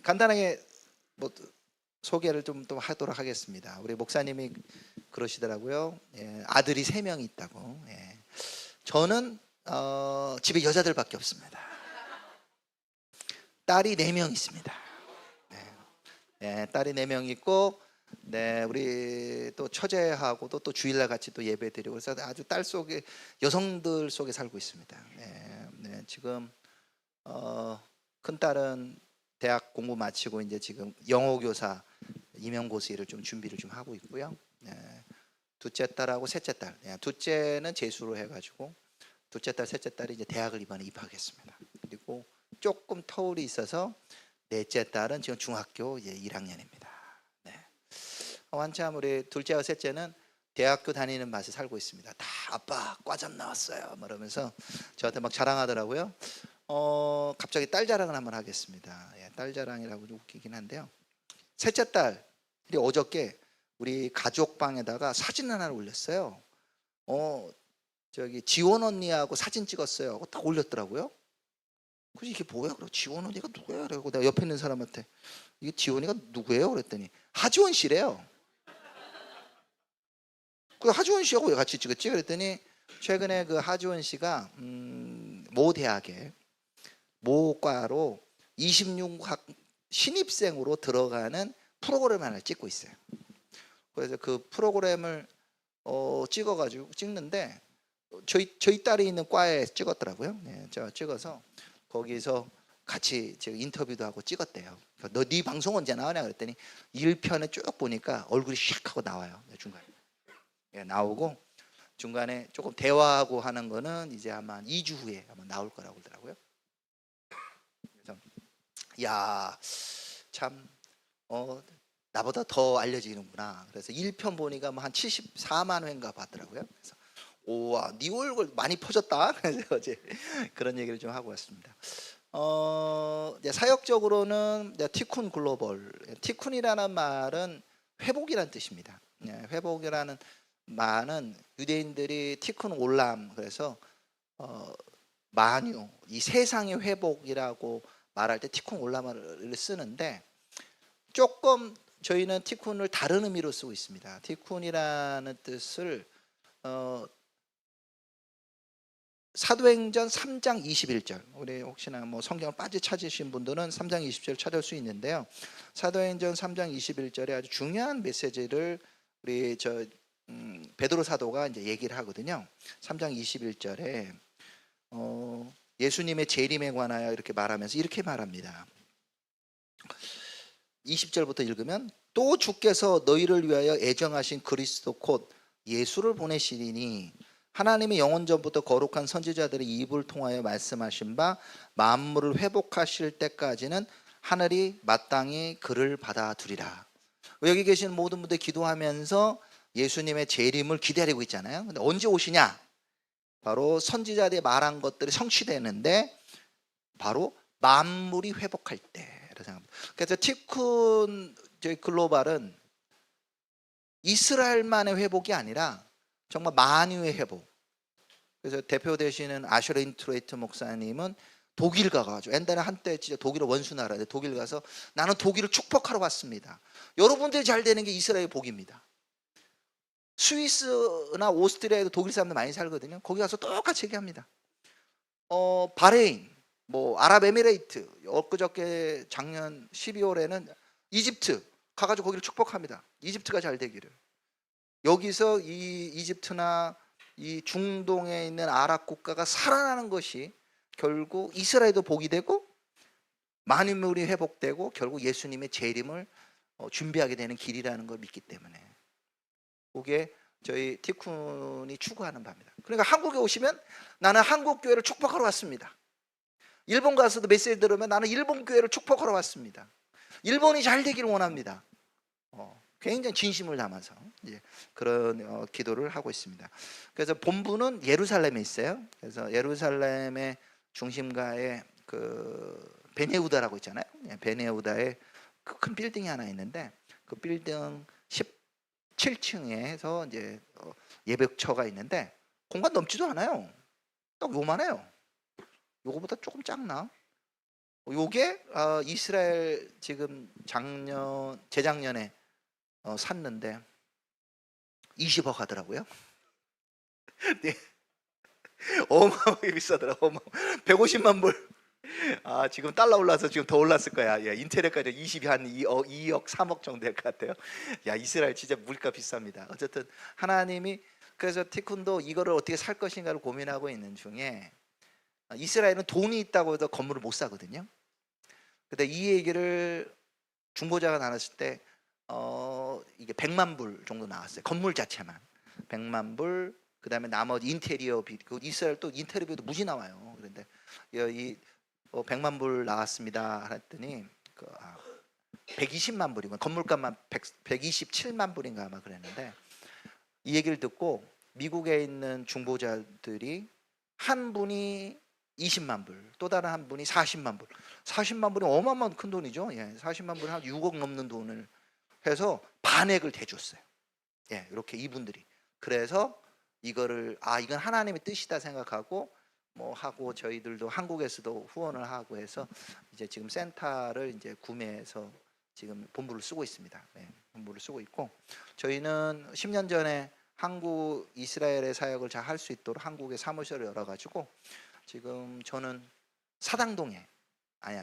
간단하게 뭐 소개를 좀 또 하도록 하겠습니다. 우리 목사님이 그러시더라고요. 예, 아들이 3명이 있다고. 예. 저는 집에 여자들밖에 없습니다. 딸이 4명 있습니다. 네. 예, 딸이 4명 있고, 네, 우리 또 처제하고도 또 주일날 같이 또 예배드리고, 그래서 아주 딸 속에 여성들 속에 살고 있습니다. 네, 네, 지금 큰 딸은 대학 공부 마치고 이제 지금 영어 교사 임용고시를 좀 준비를 좀 하고 있고요. 네, 둘째 딸하고 셋째 딸, 네, 둘째는 재수로 해가지고 둘째 딸, 셋째 딸이 이제 대학을 이번에 입학했습니다. 그리고 조금 터울이 있어서 넷째 딸은 지금 중학교 이제 1학년입니다. 네. 한참 우리 둘째와 셋째는 대학교 다니는 맛에 살고 있습니다. 다 아빠 과잠 나왔어요. 그러면서 저한테 막 자랑하더라고요. 갑자기 딸 자랑을 한번 하겠습니다. 예, 딸 자랑이라고 좀 웃기긴 한데요. 셋째 딸이 어저께 우리 가족 방에다가 사진 하나를 올렸어요. 저기 지원 언니하고 사진 찍었어요 하고 딱 올렸더라고요. 그래서 이게 뭐야? 그러고 지원 언니가 누구야? 그러고 내가 옆에 있는 사람한테 이게 지원이가 누구예요? 그랬더니 하지원 씨래요. 그 하지원 씨하고 왜 같이 찍었지? 그랬더니 최근에 그 하지원 씨가 모 대학에 모과로 26학 신입생으로 들어가는 프로그램 하나를 찍고 있어요. 그래서 그 프로그램을 찍어가지고 찍는데 저희 딸이 있는 과에 찍었더라고요. 네, 제가 찍어서 거기서 같이 제가 인터뷰도 하고 찍었대요. 너 네 방송 언제 나오냐 그랬더니 1편에 쭉 보니까 얼굴이 샥 하고 나와요. 중간에. 예, 나오고 중간에 조금 대화하고 하는 거는 이제 아마 2주 후에 아마 나올 거라고 그러더라고요. 그래서 야, 참 나보다 더 알려지는구나. 그래서 1편 보니까 뭐 한 74만 회인가 봤더라고요. 그래서 오와, 네 얼굴 많이 퍼졌다. 그래서 어제 그런 얘기를 좀 하고 왔습니다. 이제 사역적으로는 티쿤 글로벌, 티쿤이라는 말은 회복이라는 뜻입니다. 회복이라는 말은 유대인들이 티쿤 올람, 그래서 만유, 이 세상의 회복이라고 말할 때 티쿤 올람을 쓰는데 조금 저희는 티쿤을 다른 의미로 쓰고 있습니다. 티쿤이라는 뜻을 사도행전 3장 21절, 우리 혹시나 뭐 성경을 빠지 찾으신 분들은 3장 20절 찾을 수 있는데요. 사도행전 3장 21절에 아주 중요한 메시지를 우리 베드로 사도가 이제 얘기를 하거든요. 3장 21절에 예수님의 재림에 관하여 이렇게 말하면서 이렇게 말합니다. 20절부터 읽으면 또 주께서 너희를 위하여 애정하신 그리스도 곧 예수를 보내시리니 하나님의 영원전부터 거룩한 선지자들의 입을 통하여 말씀하신 바 만물을 회복하실 때까지는 하늘이 마땅히 그를 받아두리라. 여기 계신 모든 분들 기도하면서 예수님의 재림을 기다리고 있잖아요. 근데 언제 오시냐? 바로 선지자들이 말한 것들이 성취되는데 바로 만물이 회복할 때. 그래서 티쿤 저희 글로벌은 이스라엘만의 회복이 아니라 정말 만유의 회복. 그래서 대표 되시는 아셔레 인트레이트 목사님은 독일 가가지고 옛날에 한때 진짜 독일의 원수 나라인데 독일 가서 나는 독일을 축복하러 왔습니다. 여러분들이 잘 되는 게 이스라엘 복입니다. 스위스나 오스트리아에도 독일 사람들 많이 살거든요. 거기 가서 똑같이 얘기합니다. 바레인, 뭐 아랍에미레이트, 엊그저께 작년 12월에는 이집트 가가지고 거기를 축복합니다. 이집트가 잘 되기를. 여기서 이 이집트나 이 중동에 있는 아랍 국가가 살아나는 것이 결국 이스라엘도 복이 되고 만유물이 회복되고 결국 예수님의 재림을 준비하게 되는 길이라는 걸 믿기 때문에 그게 저희 티쿤이 추구하는 바입니다. 그러니까 한국에 오시면 나는 한국 교회를 축복하러 왔습니다. 일본 가서도 메시지 들으면 나는 일본 교회를 축복하러 왔습니다. 일본이 잘 되기를 원합니다. 굉장히 진심을 담아서 이제 그런 기도를 하고 있습니다. 그래서 본부는 예루살렘에 있어요. 그래서 예루살렘의 중심가에 그 베네우다라고 있잖아요. 베네우다에 큰 빌딩이 하나 있는데 그 빌딩 17층에서 이제 예배처가 있는데 공간 넘지도 않아요. 딱 요만해요. 요거보다 조금 작나? 요게 이스라엘 지금 재작년에 샀는데 20억 하더라고요. 네, 어마어마하게 비싸더라고. 150만 불. 지금 달러 올라서 지금 더 올랐을 거야. 예, 인테리어까지 20이 한 2억 3억 정도 될 것 같아요. 야, 이스라엘 진짜 물가 비쌉니다. 어쨌든 하나님이, 그래서 티쿤도 이거를 어떻게 살 것인가를 고민하고 있는 중에, 이스라엘은 돈이 있다고 해도 건물을 못 사거든요. 근데 이 얘기를 중보자가 나눴을 때 이게 100만 불 정도 나왔어요. 건물 자체만 100만 불. 그다음에 나머지 인테리어 비, 그 이스라엘 또 인테리어 비도 무지 나와요. 그런데 이 100만 불 나왔습니다. 했더니 120만 불이면 건물값만 127만 불인가 아마 그랬는데, 이 얘기를 듣고 미국에 있는 중보자들이 한 분이 20만 불, 또 다른 한 분이 40만 불. 40만 불이 어마어마한 큰 돈이죠. 예, 40만 불이 한 6억 넘는 돈을 해서 반액을 대줬어요. 예, 이렇게 이분들이. 그래서 이거를 이건 하나님의 뜻이다 생각하고 뭐 하고, 저희들도 한국에서도 후원을 하고 해서 이제 지금 센터를 이제 구매해서 지금 본부를 쓰고 있습니다. 네, 본부를 쓰고 있고, 저희는 10년 전에 한국 이스라엘의 사역을 잘 할 수 있도록 한국에 사무실을 열어가지고, 지금 저는 사당동에,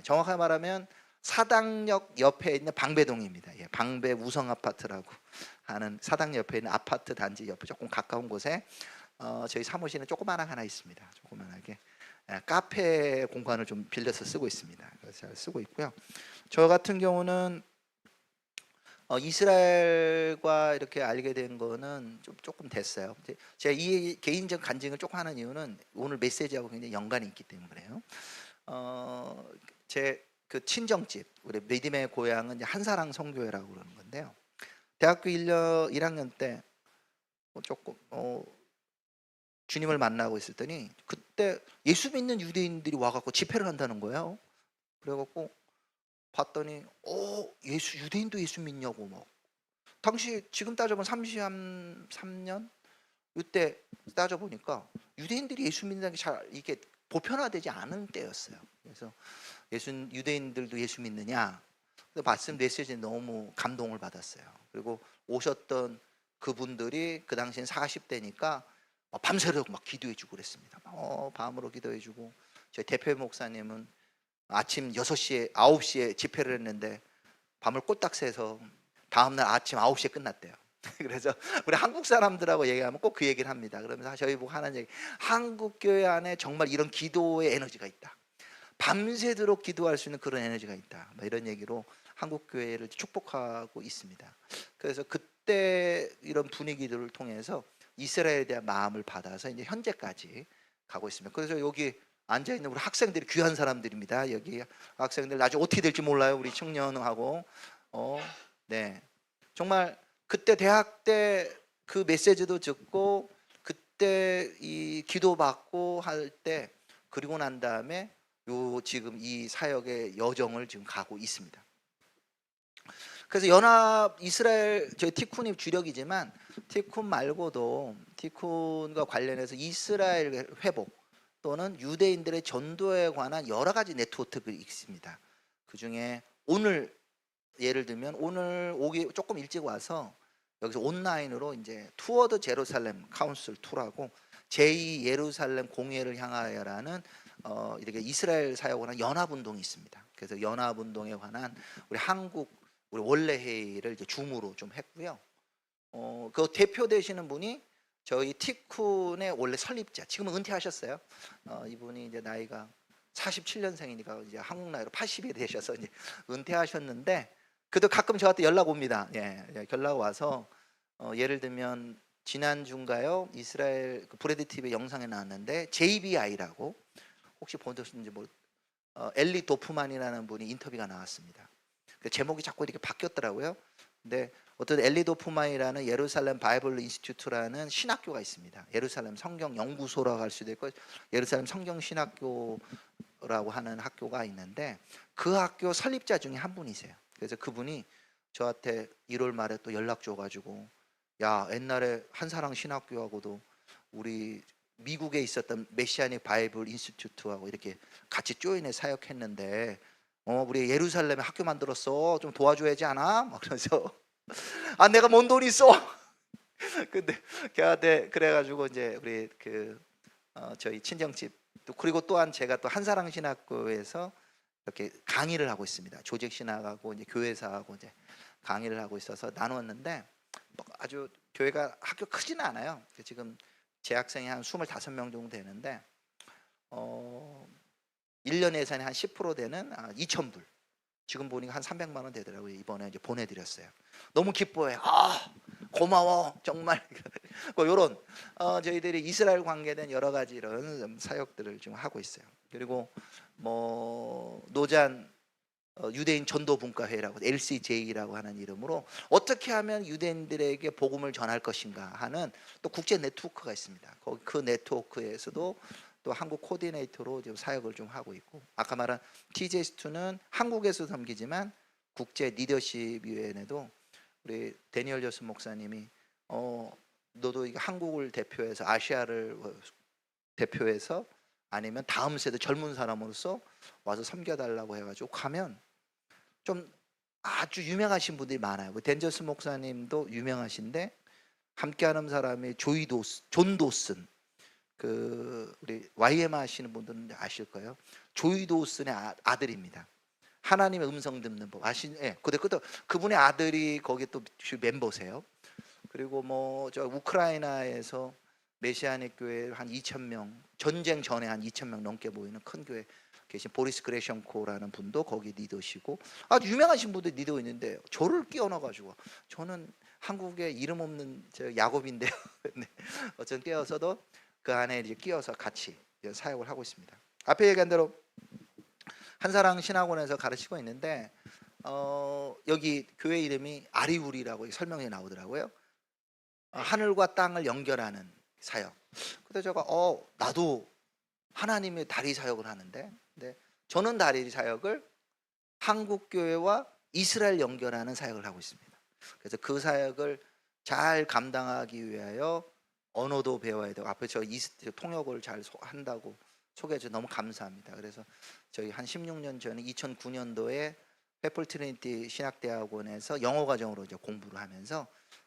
정확하게 말하면 사당역 옆에 있는 방배동입니다. 예, 방배 우성 아파트라고 하는 사당 옆에 있는 아파트 단지 옆에 조금 가까운 곳에 저희 사무실은 조그마한 하나 있습니다. 조그만하게 카페 공간을 좀 빌려서 쓰고 있습니다. 그래서 잘 쓰고 있고요. 저 같은 경우는 이스라엘과 이렇게 알게 된 거는 조금 됐어요. 제가 이 개인적 간증을 조금 하는 이유는 오늘 메시지하고 굉장히 연관이 있기 때문에 그래요. 제 그 친정집, 우리 믿음의 고향은 이제 한사랑 성교회라고 그러는 건데요. 대학교 1학년 때 조금 주님을 만나고 있을 때니, 그때 예수 믿는 유대인들이 와갖고 집회를 한다는 거예요. 그래갖고 봤더니 유대인도 예수 믿냐고 막. 당시 지금 따져보면 33년 이때 따져보니까 유대인들이 예수 믿는 게 잘 이게 보편화되지 않은 때였어요. 그래서 유대인들도 예수 믿느냐? 말씀 메시지에 너무 감동을 받았어요. 그리고 오셨던 그분들이 그 당시엔 40대니까 밤새도록 막 기도해주고 그랬습니다. 밤으로 기도해주고, 저희 대표 목사님은 아침 6시에 9시에 집회를 했는데 밤을 꼬딱 새서 다음날 아침 9시에 끝났대요. 그래서 우리 한국 사람들하고 얘기하면 꼭 그 얘기를 합니다. 그러면서 저희 보고 하는 얘기, 한국 교회 안에 정말 이런 기도의 에너지가 있다. 밤새도록 기도할 수 있는 그런 에너지가 있다. 이런 얘기로 한국 교회를 축복하고 있습니다. 그래서 그때 이런 분위기들을 통해서 이스라엘에 대한 마음을 받아서 이제 현재까지 가고 있습니다. 그래서 여기 앉아 있는 우리 학생들이 귀한 사람들입니다. 여기 학생들 나중에 어떻게 될지 몰라요. 우리 청년하고 네, 정말 그때 대학 때 그 메시지도 듣고 그때 이 기도받고 할 때, 그리고 난 다음에 지금 이 사역의 여정을 지금 가고 있습니다. 그래서 연합 이스라엘, 저희 티쿤이 주력이지만 티쿤 말고도 티쿤과 관련해서 이스라엘 회복 또는 유대인들의 전도에 관한 여러 가지 네트워크가 있습니다. 그 중에 오늘 예를 들면 오늘 오기 조금 일찍 와서 여기서 온라인으로 이제 투어 더 제루살렘 카운슬 투라고 제2 예루살렘 공예를 향하여라는 이렇게 이스라엘 사역을 하는 연합운동이 있습니다. 그래서 연합운동에 관한 우리 원래 회의를 이제 줌으로 좀 했고요. 그 대표 되시는 분이 저희 티쿤의 원래 설립자, 지금은 은퇴하셨어요. 이분이 이제 나이가 47년생이니까 이제 한국 나이로 80이 되셔서 이제 은퇴하셨는데, 그래도 가끔 저한테 연락 옵니다. 예, 연락 와서 예를 들면 지난주인가요? 이스라엘 그 브레드 TV 영상에 나왔는데 JBI라고 혹시 보셨는지 엘리 도프만이라는 분이 인터뷰가 나왔습니다. 그 제목이 자꾸 이렇게 바뀌었더라고요. 근데 어떤 엘리 도프만이라는 예루살렘 바이블 인스티튜트라는 신학교가 있습니다. 예루살렘 성경 연구소라고 할 수도 있고 예루살렘 성경 신학교라고 하는 학교가 있는데, 그 학교 설립자 중에 한 분이세요. 그래서 그분이 저한테 1월 말에 또 연락 줘가지고, 야, 옛날에 한사랑 신학교하고도 우리 미국에 있었던 메시아닉 바이블 인스티튜트하고 이렇게 같이 조인해 사역했는데 우리 예루살렘에 학교 만들었어. 좀 도와줘야지 않아? 막 그러면서 아 내가 뭔 돈 있어? 근데 걔한테 그래가지고 이제 우리 저희 친정집 또 그리고 또한 제가 또 한사랑 신학교에서 이렇게 강의를 하고 있습니다. 조직 신학하고 이제 교회사하고 이제 강의를 하고 있어서 나누었는데 뭐 아주 교회가 학교 크지는 않아요. 지금 재학생이 한 25명 정도 되는데 1년 예산이 한 10% 되는 2,000불. 지금 보니까 한 300만 원 되더라고요. 이번에 이제 보내드렸어요. 너무 기뻐해요. 아 고마워 정말. 이런 저희들이 이스라엘 관계된 여러 가지 이런 사역들을 좀 하고 있어요. 그리고 뭐 노잔 유대인 전도분과회라고 LCJ라고 하는 이름으로 어떻게 하면 유대인들에게 복음을 전할 것인가 하는 또 국제 네트워크가 있습니다. 그 네트워크에서도 또 한국 코디네이터로 지금 사역을 좀 하고 있고, 아까 말한 TJS2는 한국에서 섬기지만 국제 리더십 위원회도 우리 데니얼 조스 목사님이 너도 이거 한국을 대표해서 아시아를 대표해서 아니면 다음 세대 젊은 사람으로서 와서 섬겨달라고 해가지고 가면 좀 아주 유명하신 분들이 많아요. 댄저스 목사님도 유명하신데 함께하는 사람이 존 도슨, 우리 YM 하시는 분들은 아실 거예요. 조이 도슨의 아들입니다. 하나님의 음성 듣는 법 예. 근데 그분의 아들이 거기 또 멤버세요. 그리고 뭐 저 우크라이나에서 메시아닉 교회 한 2,000명, 전쟁 전에 한 2,000명 넘게 모이는 큰 교회 계신 보리스 그레션코라는 분도 거기 리더시고 아주 유명하신 분들 리더 있는데 저를 끼워 넣어가지고 저는 한국에 이름 없는 저 야곱인데요. 네. 어쨌든 끼어서도 그 안에 이제 끼어서 같이 사역을 하고 있습니다. 앞에 얘기한 대로 한사랑 신학원에서 가르치고 있는데 여기 교회 이름이 아리우리라고 설명이 나오더라고요. 하늘과 땅을 연결하는 사역. 근데 제가 나도 하나님의 다리 사역을 하는데, 근데 저는 다리 사역을 한국 교회와 이스라엘 연결하는 사역을 하고 있습니다. 그래서 그 사역을 잘 감당하기 위하여 언어도 배워야 되고 앞에 저 통역을 잘 한다고 소개해 주셔서 너무 감사합니다. 그래서 저희 한 16년 전에 2009년도에 페플 트리니티 신학대학원에서 영어 과정으로 이제 공부를 하면서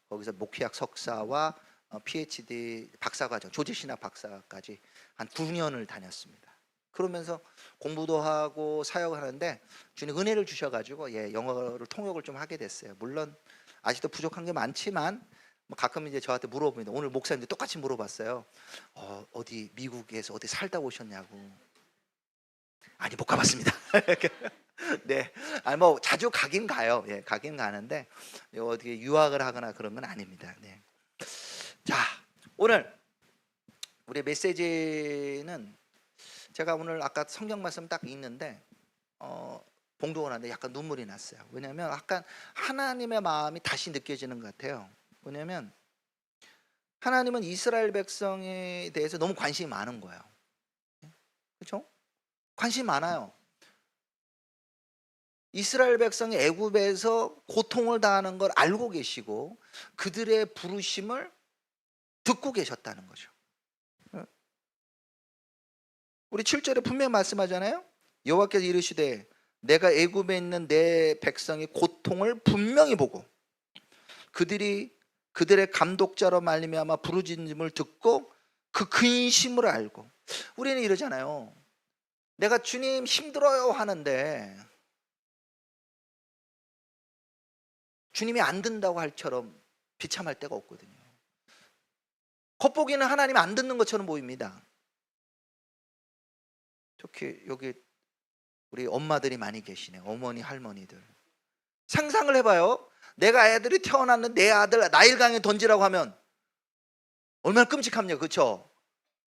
거기서 목회학 석사와 PhD 박사과정, 조직신학 박사까지 한 9년을 다녔습니다. 그러면서 공부도 하고 사역을 하는데 주님 은혜를 주셔가지고 영어를 통역을 좀 하게 됐어요. 물론 아직도 부족한 게 많지만 뭐 가끔 이제 저한테 물어봅니다. 오늘 목사님들 똑같이 물어봤어요. 어디 미국에서 어디 살다 오셨냐고. 아니 못 가봤습니다. 네, 아니 뭐 자주 가긴 가요. 예, 가긴 가는데 어떻게 유학을 하거나 그런 건 아닙니다. 네. 자, 오늘 우리 메시지는 제가 오늘 아까 성경 말씀 딱 읽는데 봉독을 하는데 약간 눈물이 났어요. 왜냐하면 약간 하나님의 마음이 다시 느껴지는 것 같아요. 왜냐하면 하나님은 이스라엘 백성에 대해서 너무 관심이 많은 거예요. 그렇죠? 관심이 많아요. 이스라엘 백성이 애굽에서 고통을 당하는 걸 알고 계시고 그들의 부르심을 듣고 계셨다는 거죠. 우리 7절에 분명히 말씀하잖아요. 여호와께서 이르시되 내가 애굽에 있는 내 백성의 고통을 분명히 보고 그들의 감독자로 말미암아 부르짖음을 듣고 그 근심을 알고. 우리는 이러잖아요. 내가 주님 힘들어요 하는데 주님이 안 듣는다고 할처럼 비참할 때가 없거든요. 겉보기는 하나님 안 듣는 것처럼 보입니다. 특히 여기 우리 엄마들이 많이 계시네. 어머니 할머니들 상상을 해봐요. 내가 애들이 태어났는데 내 아들 나일강에 던지라고 하면 얼마나 끔찍합니까? 그렇죠?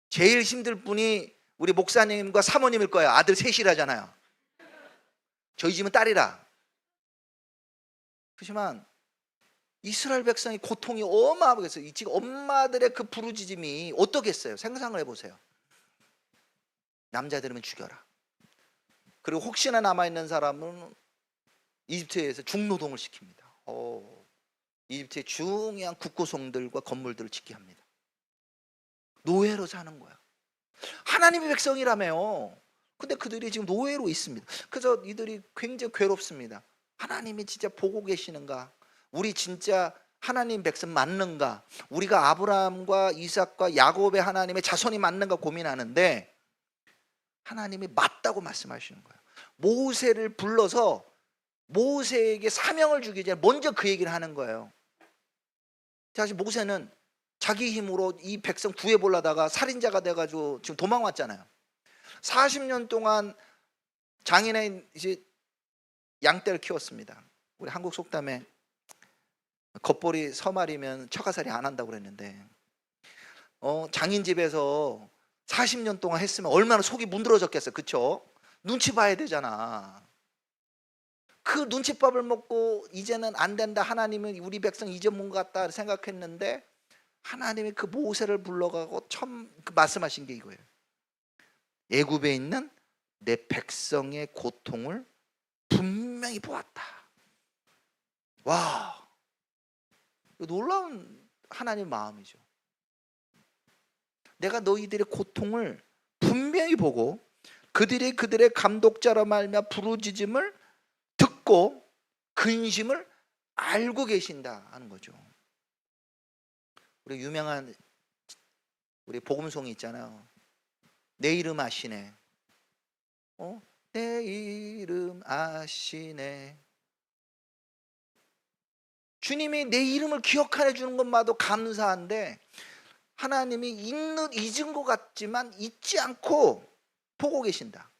제일 힘들 분이 우리 목사님과 사모님일 거예요. 아들 셋이라잖아요. 저희 집은 딸이라. 그렇지만 이스라엘 백성의 고통이 어마어마하겠어요. 지금 엄마들의 그 부르짖음이 어떻겠어요? 상상을 해보세요. 남자들이면 죽여라. 그리고 혹시나 남아있는 사람은 이집트에서 중노동을 시킵니다. 이집트의 중요한 국고성들과 건물들을 짓게 합니다. 노예로 사는 거야. 하나님의 백성이라며요. 근데 그들이 지금 노예로 있습니다. 그래서 이들이 굉장히 괴롭습니다. 하나님이 진짜 보고 계시는가? 우리 진짜 하나님 백성 맞는가? 우리가 아브라함과 이삭과 야곱의 하나님의 자손이 맞는가 고민하는데 하나님이 맞다고 말씀하시는 거예요. 모세를 불러서 모세에게 사명을 주기 전에 먼저 그 얘기를 하는 거예요. 사실 모세는 자기 힘으로 이 백성 구해보려다가 살인자가 돼가지고 지금 도망왔잖아요. 40년 동안 장인의 이제 양떼를 키웠습니다. 우리 한국 속담에 겉벌이 서말이면 처가살이 안 한다고 그랬는데 장인 집에서 40년 동안 했으면 얼마나 속이 문드러졌겠어요. 그쵸? 눈치 봐야 되잖아. 그 눈칫밥을 먹고 이제는 안 된다, 하나님은 우리 백성 잊어먹은 것 같다 생각했는데 하나님이 그 모세를 불러가고 처음 말씀하신 게 이거예요. 애굽에 있는 내 백성의 고통을 분명히 보았다. 와, 놀라운 하나님의 마음이죠. 내가 너희들의 고통을 분명히 보고 그들의 감독자로 말미암아 부르짖음을 듣고 근심을 알고 계신다 하는 거죠. 우리 유명한 우리 복음송이 있잖아요. 내 이름 아시네. 내 이름 아시네. 주님이 내 이름을 기억해 주는 것마도 감사한데 하나님이 잊은 것 같지만 잊지 않고 보고 계신다.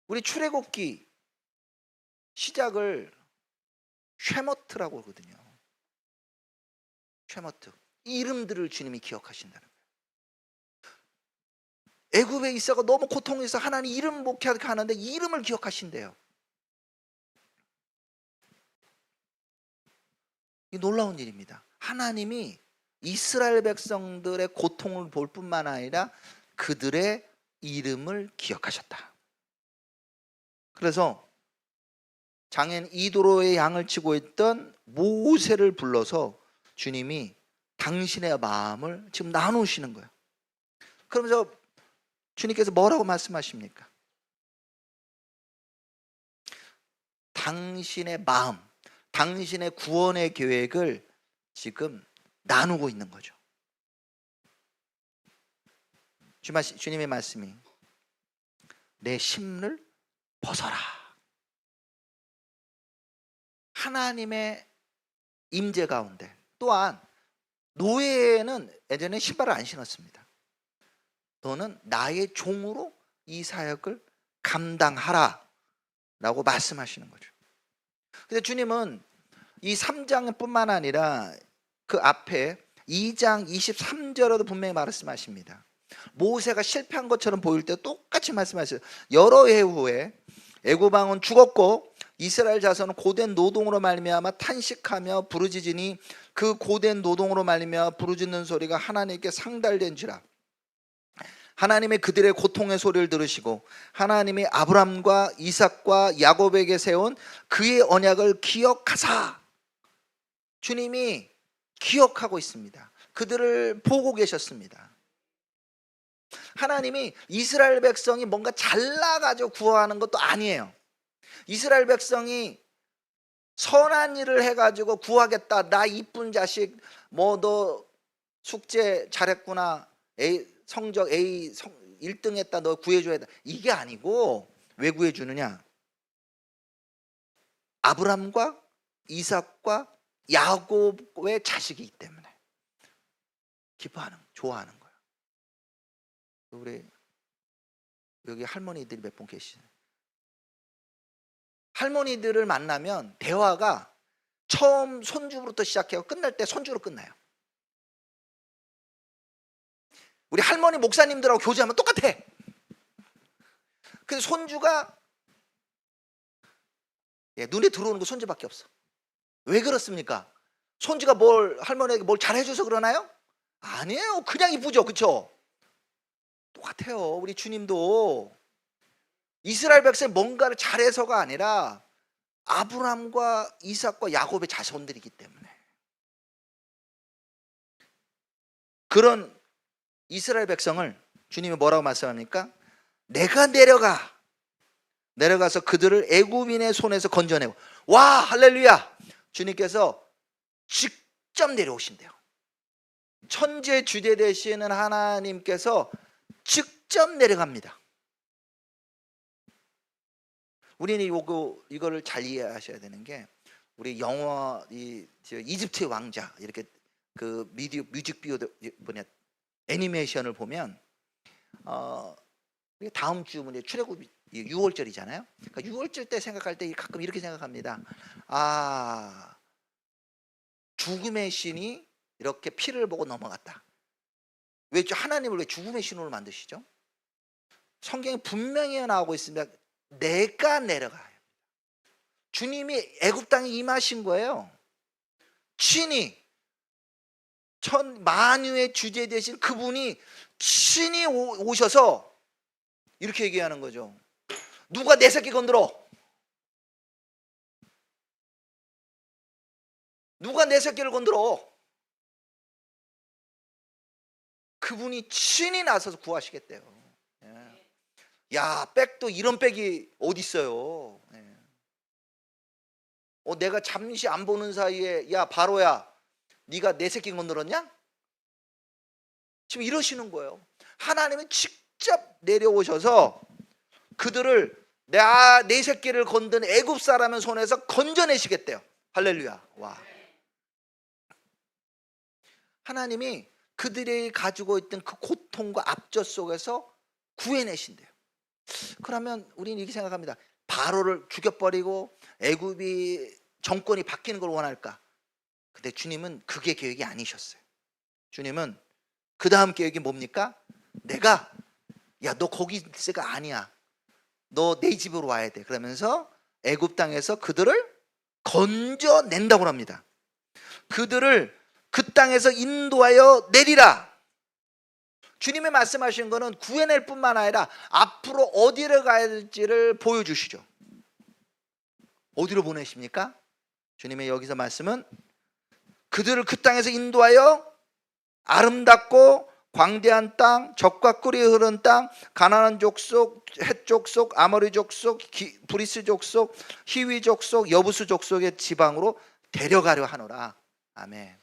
우리 출애굽기 시작을 쉐머트라고 하거든요. 쉐머트. 이름들을 주님이 기억하신다는 거예요. 애굽에 있어가 너무 고통해서 하나님 이름 목회하는데 이름을 기억하신대요. 이 놀라운 일입니다. 하나님이 이스라엘 백성들의 고통을 볼 뿐만 아니라 그들의 이름을 기억하셨다. 그래서 장인 이도로의 양을 치고 있던 모세를 불러서 주님이 당신의 마음을 지금 나누시는 거예요. 그러면서 주님께서 뭐라고 말씀하십니까? 당신의 마음, 당신의 구원의 계획을 지금 나누고 있는 거죠. 주님의 말씀이 내 심를 벗어라. 하나님의 임재 가운데 또한 노예는 예전에 신발을 안 신었습니다. 너는 나의 종으로 이 사역을 감당하라 라고 말씀하시는 거죠. 근데 주님은 이 3장뿐만 아니라 그 앞에 2장 23절에도 분명히 말씀하십니다. 모세가 실패한 것처럼 보일 때 똑같이 말씀하셨어요. 여러 해 후에 애굽 왕은 죽었고 이스라엘 자손은 고된 노동으로 말미암아 탄식하며 부르짖으니 그 고된 노동으로 말미암아 부르짖는 소리가 하나님께 상달된지라. 하나님이 그들의 고통의 소리를 들으시고 하나님이 아브람과 이삭과 야곱에게 세운 그의 언약을 기억하사. 주님이 기억하고 있습니다. 그들을 보고 계셨습니다. 하나님이 이스라엘 백성이 뭔가 잘나가지고 구하는 것도 아니에요. 이스라엘 백성이 선한 일을 해가지고 구하겠다. 나 이쁜 자식, 뭐 너 숙제 잘했구나, 성적 A 1등 했다, 너 구해줘야 돼. 이게 아니고 왜 구해주느냐? 아브람과 이삭과 야곱의 자식이기 때문에 기뻐하는, 좋아하는 거예요. 우리 여기 할머니들이 몇 분 계시죠? 할머니들을 만나면 대화가 처음 손주부터 시작해서 끝날 때 손주로 끝나요. 우리 할머니 목사님들하고 교제하면 똑같아. 그래서 손주가 눈에 들어오는 거 손주밖에 없어. 왜 그렇습니까? 손주가 할머니에게 뭘 잘해줘서 그러나요? 아니에요. 그냥 이쁘죠. 그쵸? 똑같아요. 우리 주님도 이스라엘 백성이 뭔가를 잘해서가 아니라 아브람과 이삭과 야곱의 자손들이기 때문에 그런 이스라엘 백성을 주님이 뭐라고 말씀합니까? 내가 내려가서 그들을 애굽인의 손에서 건져내고. 와, 할렐루야. 주님께서 직접 내려오신대요. 천재 주제 되시는 하나님께서 직접 내려갑니다. 우리는 이거를 잘 이해하셔야 되는 게, 우리 영화 이집트의 왕자 이렇게 그 뮤직비디오 뭐냐 애니메이션을 보면 다음 주면 출애굽이 6월절이잖아요. 그러니까 6월절 때 생각할 때 가끔 이렇게 생각합니다. 아, 죽음의 신이 이렇게 피를 보고 넘어갔다. 왜 하나님을 왜 죽음의 신으로 만드시죠? 성경에 분명히 나오고 있습니다. 내가 내려가요. 주님이 애굽 땅에 임하신 거예요. 친히 만유의 주제 되신 그분이 친히 오셔서 이렇게 얘기하는 거죠. 누가 내 새끼 건드려? 누가 내 새끼를 건드려? 그분이 친히 나서서 구하시겠대요. 야, 백도 이런 백이 어디 있어요? 내가 잠시 안 보는 사이에 야 바로야, 네가 내 새끼 건드렸냐? 지금 이러시는 거예요. 하나님은 직접 내려오셔서 그들을 내 새끼를 건든 애굽 사람의 손에서 건져내시겠대요. 할렐루야. 와. 하나님이 그들이 가지고 있던 그 고통과 압제 속에서 구해내신대요. 그러면 우리는 이렇게 생각합니다. 바로를 죽여버리고 애굽이 정권이 바뀌는 걸 원할까? 근데 주님은 그게 계획이 아니셨어요. 주님은 그 다음 계획이 뭡니까? 야, 너 거기 있을가? 아니야. 너 내 집으로 와야 돼. 그러면서 애굽 땅에서 그들을 건져낸다고 합니다. 그들을 그 땅에서 인도하여 내리라. 주님이 말씀하신 거는 구해낼 뿐만 아니라 앞으로 어디를 가야 될지를 보여주시죠. 어디로 보내십니까? 주님의 여기서 말씀은 그들을 그 땅에서 인도하여 아름답고 광대한 땅, 젖과 꿀이 흐르는 땅, 가나안 족속, 헷 족속, 아모리 족속, 브리스 족속, 히위 족속, 여부수 족속의 지방으로 데려가려 하노라. 아멘.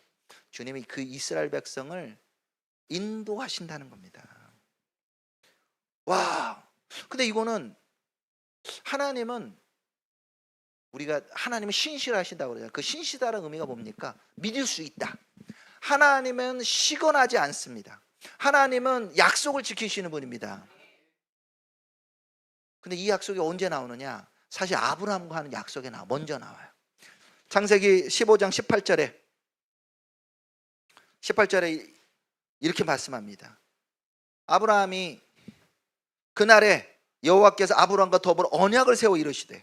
주님이 그 이스라엘 백성을 인도하신다는 겁니다. 와, 근데 이거는 하나님은 신실하신다고 그러잖아요. 그 신실하다는 의미가 뭡니까? 믿을 수 있다. 하나님은 시건하지 않습니다. 하나님은 약속을 지키시는 분입니다. 근데 이 약속이 언제 나오느냐? 사실 아브라함과 하는 약속에 먼저 나와요. 창세기 15장 18절에 이렇게 말씀합니다. 아브라함이 그날에 여호와께서 아브라함과 더불어 언약을 세워 이르시되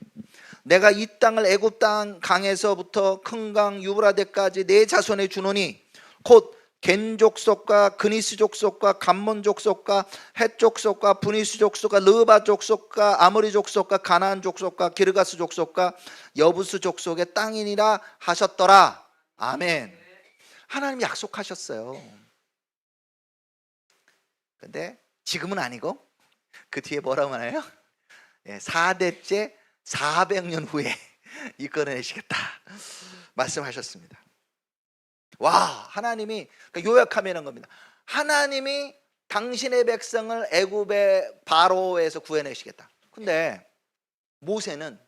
내가 이 땅을 애굽 땅 강에서부터 큰 강 유브라데까지 내 자손에 주노니 곧 겐 족속과 그니스 족속과 감몬 족속과 헷 족속과 브니스 족속과 르바 족속과 아모리 족속과 가나안 족속과 기르가스 족속과 여부스 족속의 땅이니라 하셨더라. 아멘. 하나님이 약속하셨어요. 근데 지금은 아니고 그 뒤에 뭐라고 말해요? 4대째 400년 후에 이끌어내시겠다 말씀하셨습니다. 와, 하나님이 요약하면 겁니다. 하나님이 당신의 백성을 애굽의 바로에서 구해내시겠다. 근데 모세는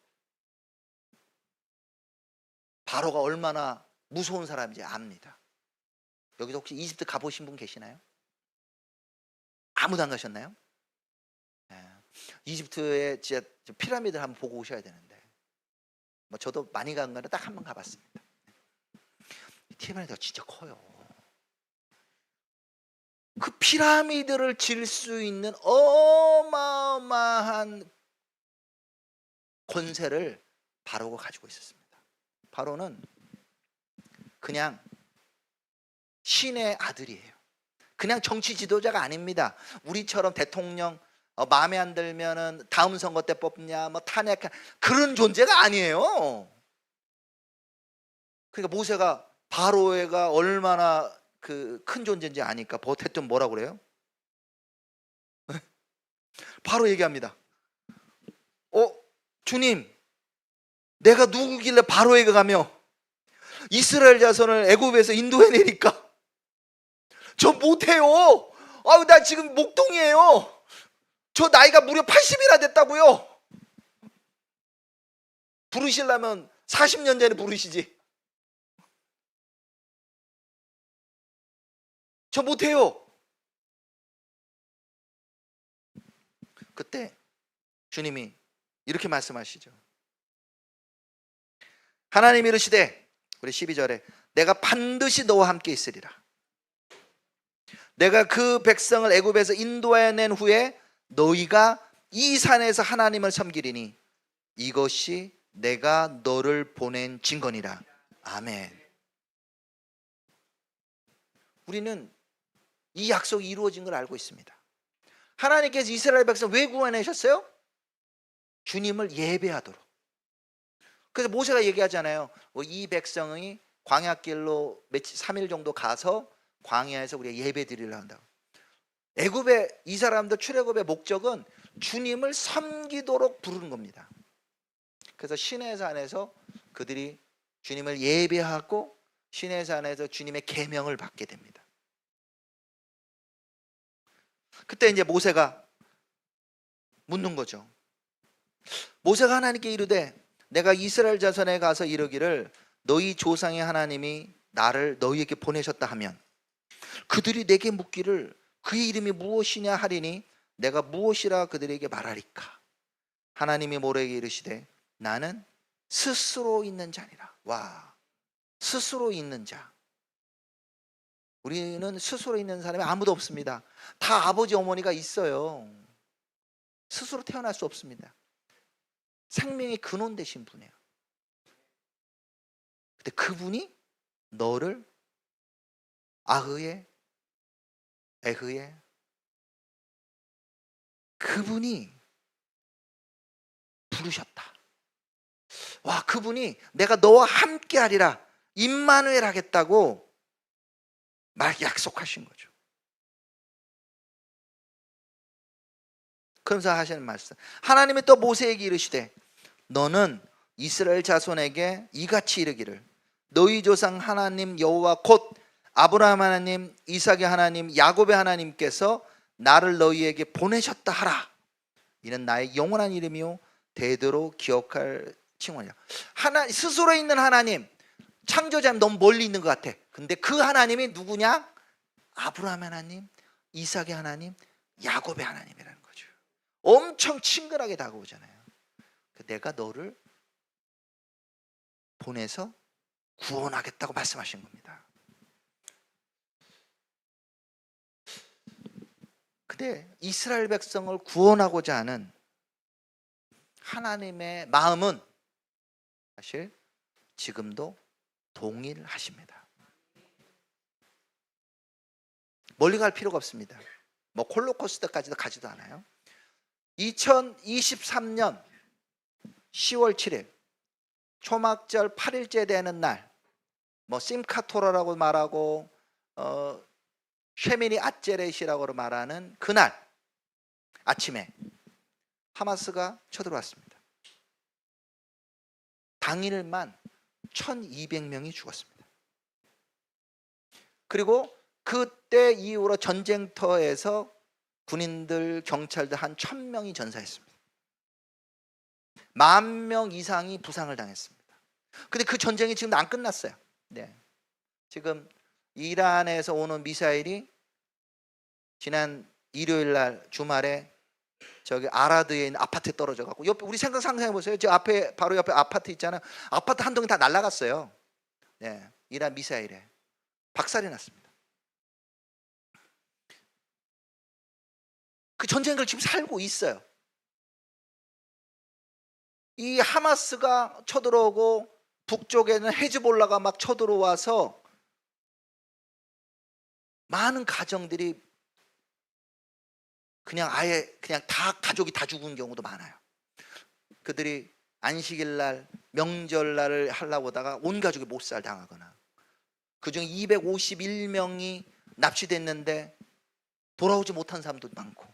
바로가 얼마나 무서운 사람인지 압니다. 여기서 혹시 이집트 가보신 분 계시나요? 아무도 안 가셨나요? 이집트의 진짜 피라미드를 한번 보고 오셔야 되는데, 저도 많이 간 거는 딱 한 번 가봤습니다. 피라미드가 진짜 커요. 그 피라미드를 질 수 있는 어마어마한 권세를 바로가 가지고 있었습니다. 바로는 그냥 신의 아들이에요. 그냥 정치 지도자가 아닙니다. 우리처럼 대통령 마음에 안 들면은 다음 선거 때 뽑냐, 탄핵, 그런 존재가 아니에요. 그러니까 모세가 바로가 얼마나 그 큰 존재인지 아니까 대통령 뭐라고 그래요? 바로 얘기합니다. 주님, 내가 누구길래 바로에게 가며 이스라엘 자손을 애굽에서 인도해내니까 저 못해요. 나 지금 목동이에요. 저 나이가 무려 80이나 됐다고요. 부르시려면 40년 전에 부르시지. 저 못해요. 그때 주님이 이렇게 말씀하시죠. 하나님이 이르시되, 우리 12절에 내가 반드시 너와 함께 있으리라. 내가 그 백성을 애굽에서 인도해낸 후에 너희가 이 산에서 하나님을 섬기리니 이것이 내가 너를 보낸 증거니라. 아멘. 우리는 이 약속이 이루어진 걸 알고 있습니다. 하나님께서 이스라엘 백성 왜 구원하셨어요? 주님을 예배하도록. 그래서 모세가 얘기하잖아요. 이 백성이 광야길로 3일 정도 가서 광야에서 우리가 예배 드리려 한다고. 애굽의 이 사람들 출애굽의 목적은 주님을 섬기도록 부르는 겁니다. 그래서 시내산에서 그들이 주님을 예배하고 시내산에서 주님의 계명을 받게 됩니다. 그때 이제 모세가 묻는 거죠. 모세가 하나님께 이르되 내가 이스라엘 자손에 가서 이르기를 너희 조상의 하나님이 나를 너희에게 보내셨다 하면 그들이 내게 묻기를 그의 이름이 무엇이냐 하리니 내가 무엇이라 그들에게 말하리까. 하나님이 모세에게 이르시되 나는 스스로 있는 자니라. 와, 스스로 있는 자. 우리는 스스로 있는 사람이 아무도 없습니다. 다 아버지 어머니가 있어요. 스스로 태어날 수 없습니다. 생명의 근원 되신 분이에요. 근데 그분이 너를 아흐에 에흐에 그분이 부르셨다. 와, 그분이 내가 너와 함께 하리라 임마누엘 하겠다고 약속하신 거죠. 그러면서 하시는 말씀, 하나님이 또 모세에게 이르시되 너는 이스라엘 자손에게 이같이 이르기를 너희 조상 하나님 여호와 곧 아브라함 하나님, 이삭의 하나님, 야곱의 하나님께서 나를 너희에게 보내셨다 하라. 이는 나의 영원한 이름이요 대대로 기억할 칭호니라. 스스로 있는 하나님, 창조자님 너무 멀리 있는 것 같아. 근데 그 하나님이 누구냐? 아브라함 하나님, 이삭의 하나님, 야곱의 하나님이라는 거죠. 엄청 친근하게 다가오잖아요. 내가 너를 보내서 구원하겠다고 말씀하신 겁니다. 근데 이스라엘 백성을 구원하고자 하는 하나님의 마음은 사실 지금도 동일하십니다. 멀리 갈 필요가 없습니다. 뭐 홀로코스트까지도 가지도 않아요. 2023년 10월 7일 초막절 8일째 되는 날, 뭐 심카토라라고 말하고 쉐미니 아제렛이라고 말하는 그날 아침에 하마스가 쳐들어왔습니다. 당일만 1200명이 죽었습니다. 그리고 그때 이후로 전쟁터에서 군인들, 경찰들 한 1000명이 전사했습니다. 10,000명 이상이 부상을 당했습니다. 근데 그 전쟁이 지금 안 끝났어요. 네. 지금 이란에서 오는 미사일이 지난 일요일 날 주말에 저기 아라드에 있는 아파트에 떨어져 갖고 옆에 우리 상상해 보세요. 저 앞에 바로 옆에 아파트 있잖아요. 아파트 한 동이 다 날아갔어요. 네. 이란 미사일에 박살이 났습니다. 그 전쟁을 지금 살고 있어요. 이 하마스가 쳐들어오고 북쪽에는 헤즈볼라가 막 쳐들어와서 많은 가정들이 그냥 아예 그냥 다 가족이 다 죽은 경우도 많아요. 그들이 안식일 날, 명절 날을 하려고 하다가 온 가족이 못살 당하거나, 그중 251명이 납치됐는데 돌아오지 못한 사람도 많고,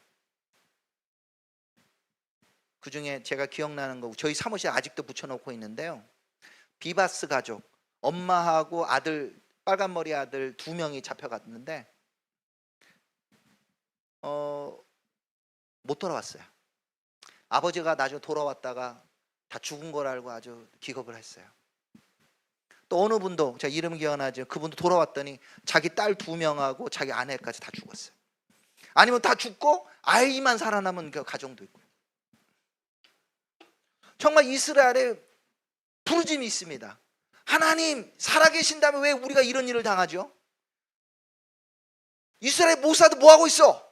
그중에 제가 기억나는 거 저희 사무실에 아직도 붙여놓고 있는데요. 비바스 가족, 엄마하고 아들, 빨간머리 아들 2명이 잡혀갔는데 못 돌아왔어요. 아버지가 나중에 돌아왔다가 다 죽은 걸 알고 아주 기겁을 했어요. 또 어느 분도 제가 이름 기억나죠. 그분도 돌아왔더니 자기 딸 2명하고 자기 아내까지 다 죽었어요. 아니면 다 죽고 아이만 살아남은 그 가정도 있고요. 정말 이스라엘에 부르짐이 있습니다. 하나님 살아계신다면 왜 우리가 이런 일을 당하죠? 이스라엘 모사드 뭐하고 있어?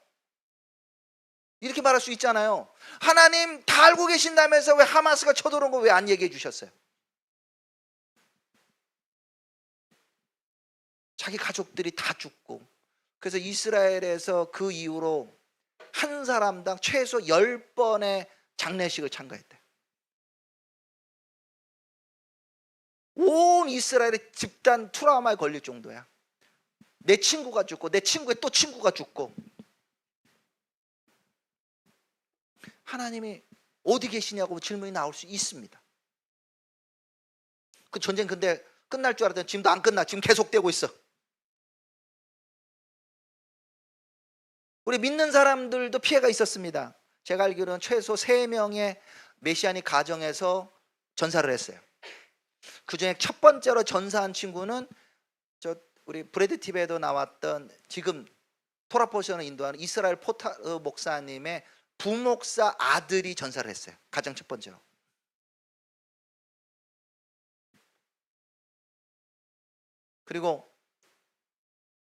이렇게 말할 수 있잖아요. 하나님 다 알고 계신다면서 왜 하마스가 쳐들어온 거 왜 안 얘기해 주셨어요? 자기 가족들이 다 죽고, 그래서 이스라엘에서 그 이후로 한 사람당 최소 10번의 장례식을 참가했대요. 온 이스라엘의 집단 트라우마에 걸릴 정도야. 내 친구가 죽고 내 친구의 또 친구가 죽고. 하나님이 어디 계시냐고 질문이 나올 수 있습니다. 그 전쟁 근데 끝날 줄 알았더니 지금도 안 끝나. 지금 계속되고 있어. 우리 믿는 사람들도 피해가 있었습니다. 제가 알기로는 최소 3명의 메시아닉 가정에서 전사를 했어요. 그중에 첫 번째로 전사한 친구는 우리 브래드 팁에도 나왔던 지금 토라포션을 인도하는 이스라엘 포타르 목사님의 부목사 아들이 전사를 했어요. 가장 첫 번째로. 그리고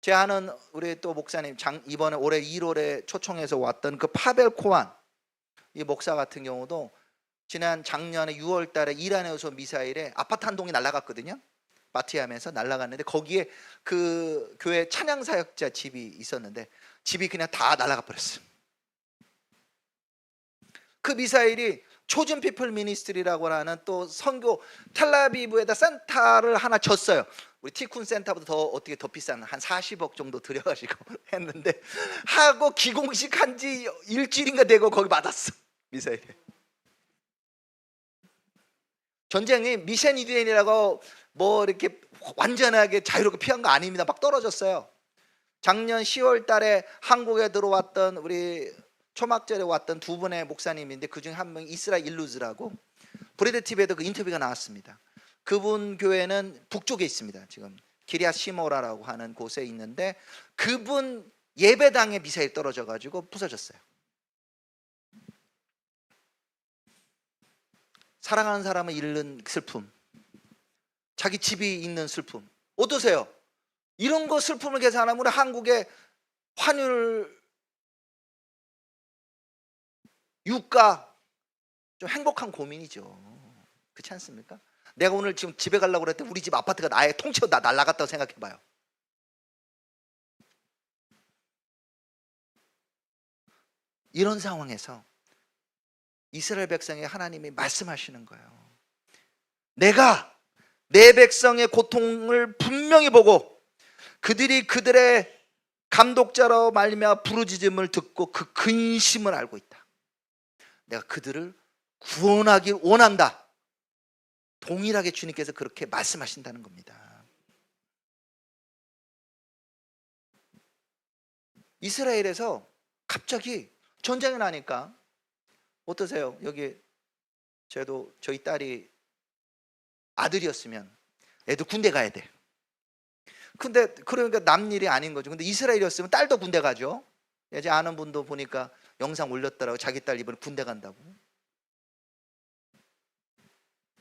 제 아는 우리 또 목사님 이번에 올해 1월에 초청해서 왔던 그 파벨 코안 이 목사 같은 경우도 지난 작년에 6월 달에 이란에서 미사일에 아파트 한 동이 날아갔거든요. 바티암에서 날아갔는데 거기에 그 교회 찬양 사역자 집이 있었는데 집이 그냥 다 날아가 버렸어요. 그 미사일이 초준 피플 미니스트리라고 하는 또 선교 텔라비브에다 센터를 하나 졌어요. 우리 티쿤 센터보다 더 어떻게 더 비싼 한 40억 정도 들여가지고 했는데 하고 기공식 한지 일주일인가 되고 거기 맞았어. 미사일이. 전쟁이 미션 이드엔이라고 뭐 이렇게 완전하게 자유롭게 피한 거 아닙니다. 막 떨어졌어요. 작년 10월 달에 한국에 들어왔던 우리 초막절에 왔던 2분의 목사님인데 그중에 한 명이 이스라엘 일루즈라고 브래드 팁에도 그 인터뷰가 나왔습니다. 그분 교회는 북쪽에 있습니다. 지금 기리앗 시모라라고 하는 곳에 있는데 그분 예배당에 미사일 떨어져 가지고 부서졌어요. 사랑하는 사람을 잃는 슬픔, 자기 집이 있는 슬픔. 어떠세요? 이런 거 슬픔을 계산하면 우리 한국의 환율 유가 좀 행복한 고민이죠. 그렇지 않습니까? 내가 오늘 지금 집에 가려고 그랬더니 우리 집 아파트가 나의 통째로 다 날아갔다고 생각해봐요. 이런 상황에서 이스라엘 백성에 하나님이 말씀하시는 거예요. 내가 내 백성의 고통을 분명히 보고 그들이 그들의 감독자로 말미암아 부르짖음을 듣고 그 근심을 알고 있다. 내가 그들을 구원하길 원한다. 동일하게 주님께서 그렇게 말씀하신다는 겁니다. 이스라엘에서 갑자기 전쟁이 나니까 어떠세요? 여기 저희 딸이 아들이었으면 애도 군대 가야 돼. 근데 그러니까 남 일이 아닌 거죠. 근데 이스라엘이었으면 딸도 군대 가죠. 제 아는 분도 보니까 영상 올렸더라고. 자기 딸 이번에 군대 간다고.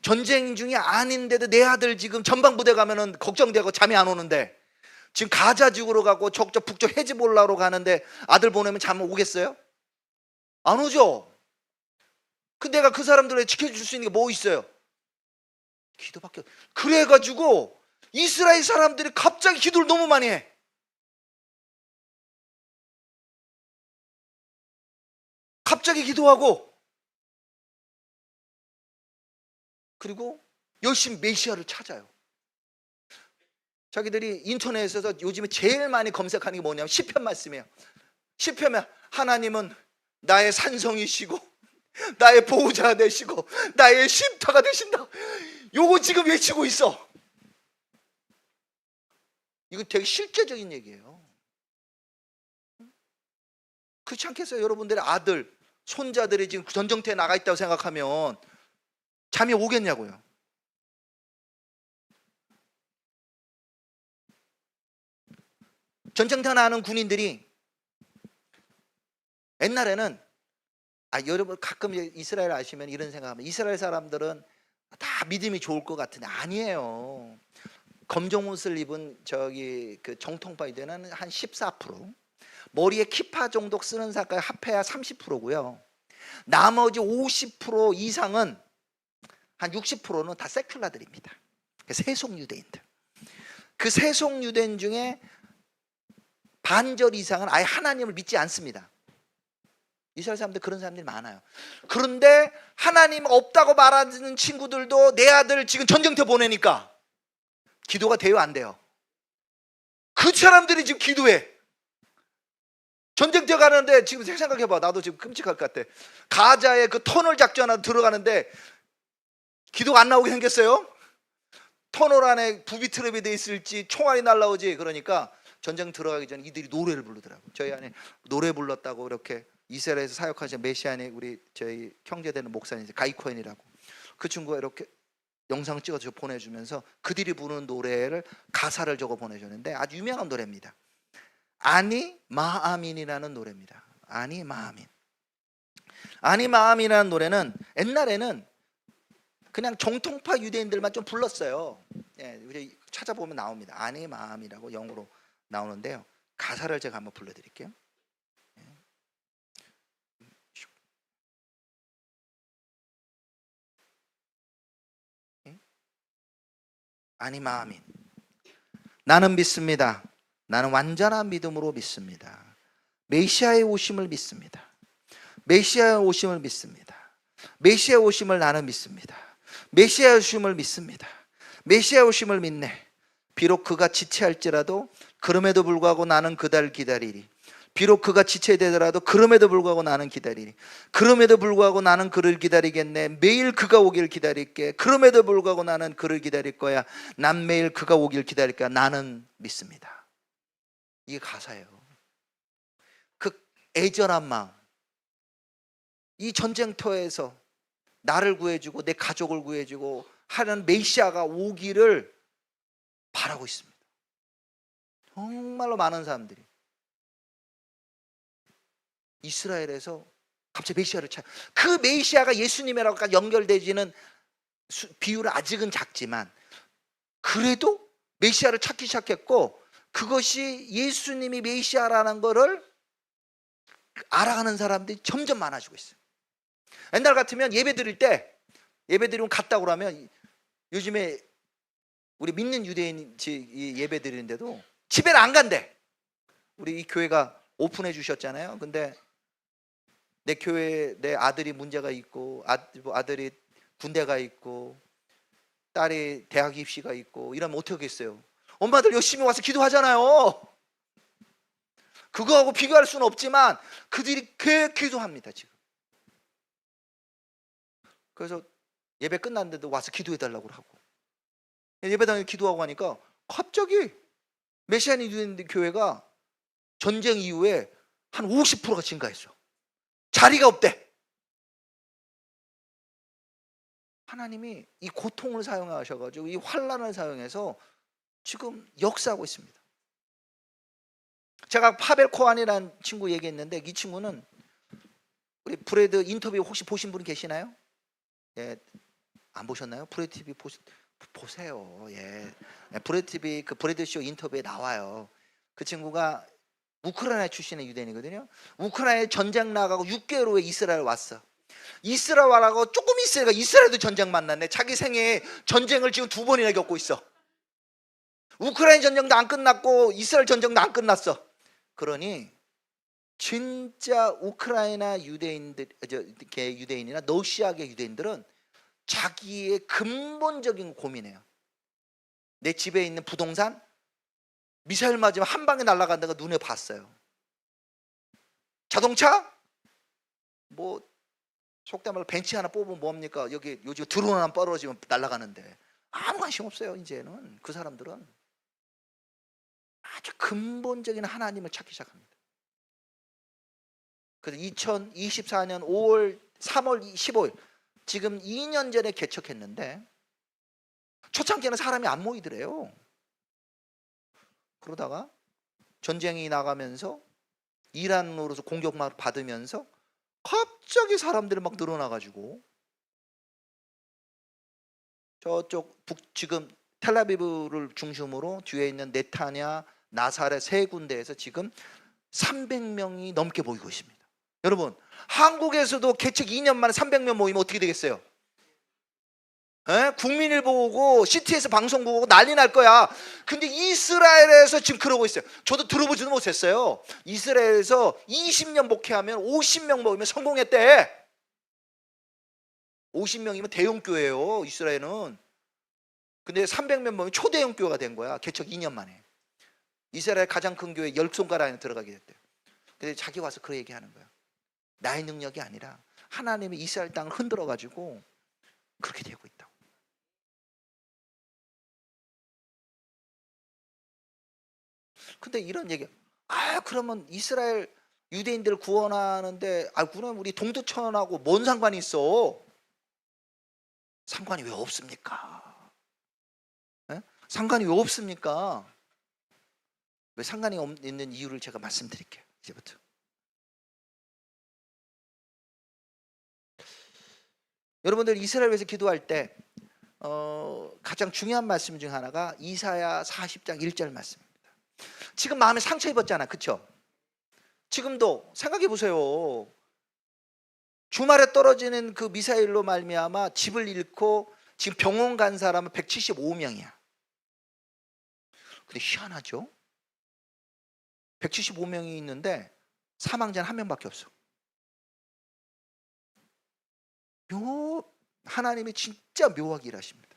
전쟁 중이 아닌데도 내 아들 지금 전방부대 가면은 걱정되고 잠이 안 오는데 지금 가자 지구로 가고 적적 북쪽 헤즈볼라로 가는데 아들 보내면 잠 오겠어요? 안 오죠. 근데 내가 그 사람들을 지켜줄 수 있는 게 뭐 있어요? 기도밖에. 그래가지고 이스라엘 사람들이 갑자기 기도를 너무 많이 해. 갑자기 기도하고 그리고 열심히 메시아를 찾아요. 자기들이 인터넷에서 요즘에 제일 많이 검색하는 게 뭐냐면 시편 말씀이에요. 시편에 하나님은 나의 산성이시고 나의 보호자가 되시고 나의 쉼터가 되신다. 요거 지금 외치고 있어. 이거 되게 실제적인 얘기예요. 그렇지 않겠어요? 여러분들의 아들, 손자들이 지금 전쟁터에 나가 있다고 생각하면 잠이 오겠냐고요. 전쟁터 나가는 군인들이 옛날에는 여러분 가끔 이스라엘 아시면 이런 생각하면 이스라엘 사람들은 다 믿음이 좋을 것 같은데 아니에요. 검정 옷을 입은 그 정통파 유대는 한 14%, 머리에 키파 정도 쓰는 사람까지 합해야 30%고요. 나머지 50% 이상은 한 60%는 다 세큘라들입니다. 세속 유대인들. 그 세속 유대인 중에 반절 이상은 아예 하나님을 믿지 않습니다. 이스라엘 사람들 그런 사람들이 많아요. 그런데 하나님 없다고 말하는 친구들도 내 아들 지금 전쟁터 보내니까 기도가 돼요, 안 돼요? 그 사람들이 지금 기도해. 전쟁터 가는데 지금 생각해봐. 나도 지금 끔찍할 것 같아. 가자에 그 터널 작전 하나 들어가는데 기도가 안 나오게 생겼어요. 터널 안에 부비 트랩이 돼 있을지 총알이 날라오지. 그러니까 전쟁 들어가기 전에 이들이 노래를 부르더라고요. 저희 안에 노래 불렀다고 이렇게 이스라엘에서 사역하신 메시아니 우리 저희 형제되는 목사님 가이코엔이라고 그 친구가 이렇게 영상 찍어서 보내주면서 그들이 부르는 노래를 가사를 적어 보내줬는데 아주 유명한 노래입니다. 아니 마아민이라는 노래입니다. 아니 마아민. 아니 마아민이라는 노래는 옛날에는 그냥 정통파 유대인들만 좀 불렀어요. 예, 우리 찾아보면 나옵니다. 아니 마음이라고 영어로 나오는데요. 가사를 제가 한번 불러드릴게요. 아니 마음인. 나는 믿습니다. 나는 완전한 믿음으로 믿습니다. 메시아의 오심을 믿습니다. 메시아의 오심을 믿습니다. 메시아의 오심을 나는 믿습니다. 메시아의 오심을 믿습니다. 메시아의 오심을 믿네. 비록 그가 지체할지라도 그럼에도 불구하고 나는 그달 기다리리. 비록 그가 지체되더라도 그럼에도 불구하고 나는 기다리리. 그럼에도 불구하고 나는 그를 기다리겠네. 매일 그가 오길 기다릴게. 그럼에도 불구하고 나는 그를 기다릴 거야. 난 매일 그가 오길 기다릴 거야. 나는 믿습니다. 이게 가사예요. 그 애절한 마음. 이 전쟁터에서 나를 구해주고 내 가족을 구해주고 하는 메시아가 오기를 바라고 있습니다. 정말로 많은 사람들이 이스라엘에서 갑자기 메시아를 찾아. 그 메시아가 예수님이라고 연결되지는 비율은 아직은 작지만 그래도 메시아를 찾기 시작했고 그것이 예수님이 메시아라는 거를 알아가는 사람들이 점점 많아지고 있어요. 옛날 같으면 예배 드리면 갔다고 그러면 요즘에 우리 믿는 유대인 예배 드리는데도 집에는 안 간대. 우리 이 교회가 오픈해 주셨잖아요. 근데 내 교회에 내 아들이 문제가 있고 아들이 군대가 있고 딸이 대학 입시가 있고 이러면 어떻겠어요? 엄마들 열심히 와서 기도하잖아요. 그거하고 비교할 수는 없지만 그들이 꽤 기도합니다 지금. 그래서 예배 끝났는데도 와서 기도해달라고 하고 예배당에 기도하고 하니까 갑자기 메시아니 유대인 교회가 전쟁 이후에 한 50%가 증가했어. 자리가 없대. 하나님이 이 고통을 사용하셔가지고 이 환난을 사용해서 지금 역사하고 있습니다. 제가 파벨 코안이라는 친구 얘기했는데 이 친구는 우리 브레드 인터뷰 혹시 보신 분 계시나요? 예, 안 보셨나요? 브레드 TV 보세요. 예, 브레드 TV 그 브레드 쇼 인터뷰에 나와요. 그 친구가 우크라이나 출신의 유대인이거든요. 우크라이나에 전쟁 나가고 6개월 후에 이스라엘 왔어. 이스라엘 와라고 조금 있으니까 이스라엘도 전쟁 만났네. 자기 생애에 전쟁을 지금 2번이나 겪고 있어. 우크라이나 전쟁도 안 끝났고 이스라엘 전쟁도 안 끝났어. 그러니 진짜 우크라이나 유대인이나 러시아계 유대인들은 자기의 근본적인 고민이에요. 내 집에 있는 부동산 미사일 맞으면 한 방에 날아간다가 눈에 봤어요. 자동차 뭐 속된 말로 벤치 하나 뽑으면 뭡니까? 여기 요즘 드론 하나 떨어지면 날아가는데 아무 관심 없어요. 이제는 그 사람들은 아주 근본적인 하나님을 찾기 시작합니다. 그래서 2024년 5월 3월 15일 지금 2년 전에 개척했는데 초창기에는 사람이 안 모이더래요. 그러다가 전쟁이 나가면서 이란으로서 공격만 받으면서 갑자기 사람들이 막 늘어나가지고 저쪽 지금 텔아비브를 중심으로 뒤에 있는 네타냐, 나사렛 세 군데에서 지금 300명이 넘게 모이고 있습니다. 여러분, 한국에서도 개척 2년 만에 300명 모이면 어떻게 되겠어요? 국민을 보고 CT에서 방송 보고 난리 날 거야. 근데 이스라엘에서 지금 그러고 있어요. 저도 들어보지도 못했어요. 이스라엘에서 20년 목회하면 50명 모이면 성공했대. 50명이면 대형교회예요, 이스라엘은. 근데 300명 모이면 초대형교회가 된 거야. 개척 2년 만에. 이스라엘 가장 큰 교회 10손가락 안에 들어가게 됐대요. 근데 자기 와서 그 얘기하는 거야. 나의 능력이 아니라 하나님이 이스라엘 땅을 흔들어가지고 그렇게 되고 있다고. 근데 이런 얘기, 그러면 이스라엘 유대인들을 구원하는데 그럼 우리 동두천하고 뭔 상관이 있어? 상관이 왜 없습니까? 상관이 왜 없습니까? 왜 상관이 있는 이유를 제가 말씀드릴게요. 이제부터. 여러분들 이스라엘 위해서 기도할 때 가장 중요한 말씀 중 하나가 이사야 40장 1절 말씀입니다. 지금 마음에 상처 입었잖아, 그렇죠? 지금도 생각해 보세요. 주말에 떨어지는 그 미사일로 말미암아 집을 잃고 지금 병원 간 사람은 175명이야. 근데 희한하죠? 175명이 있는데 사망자는 한 명밖에 없어. 하나님이 진짜 묘하게 일하십니다.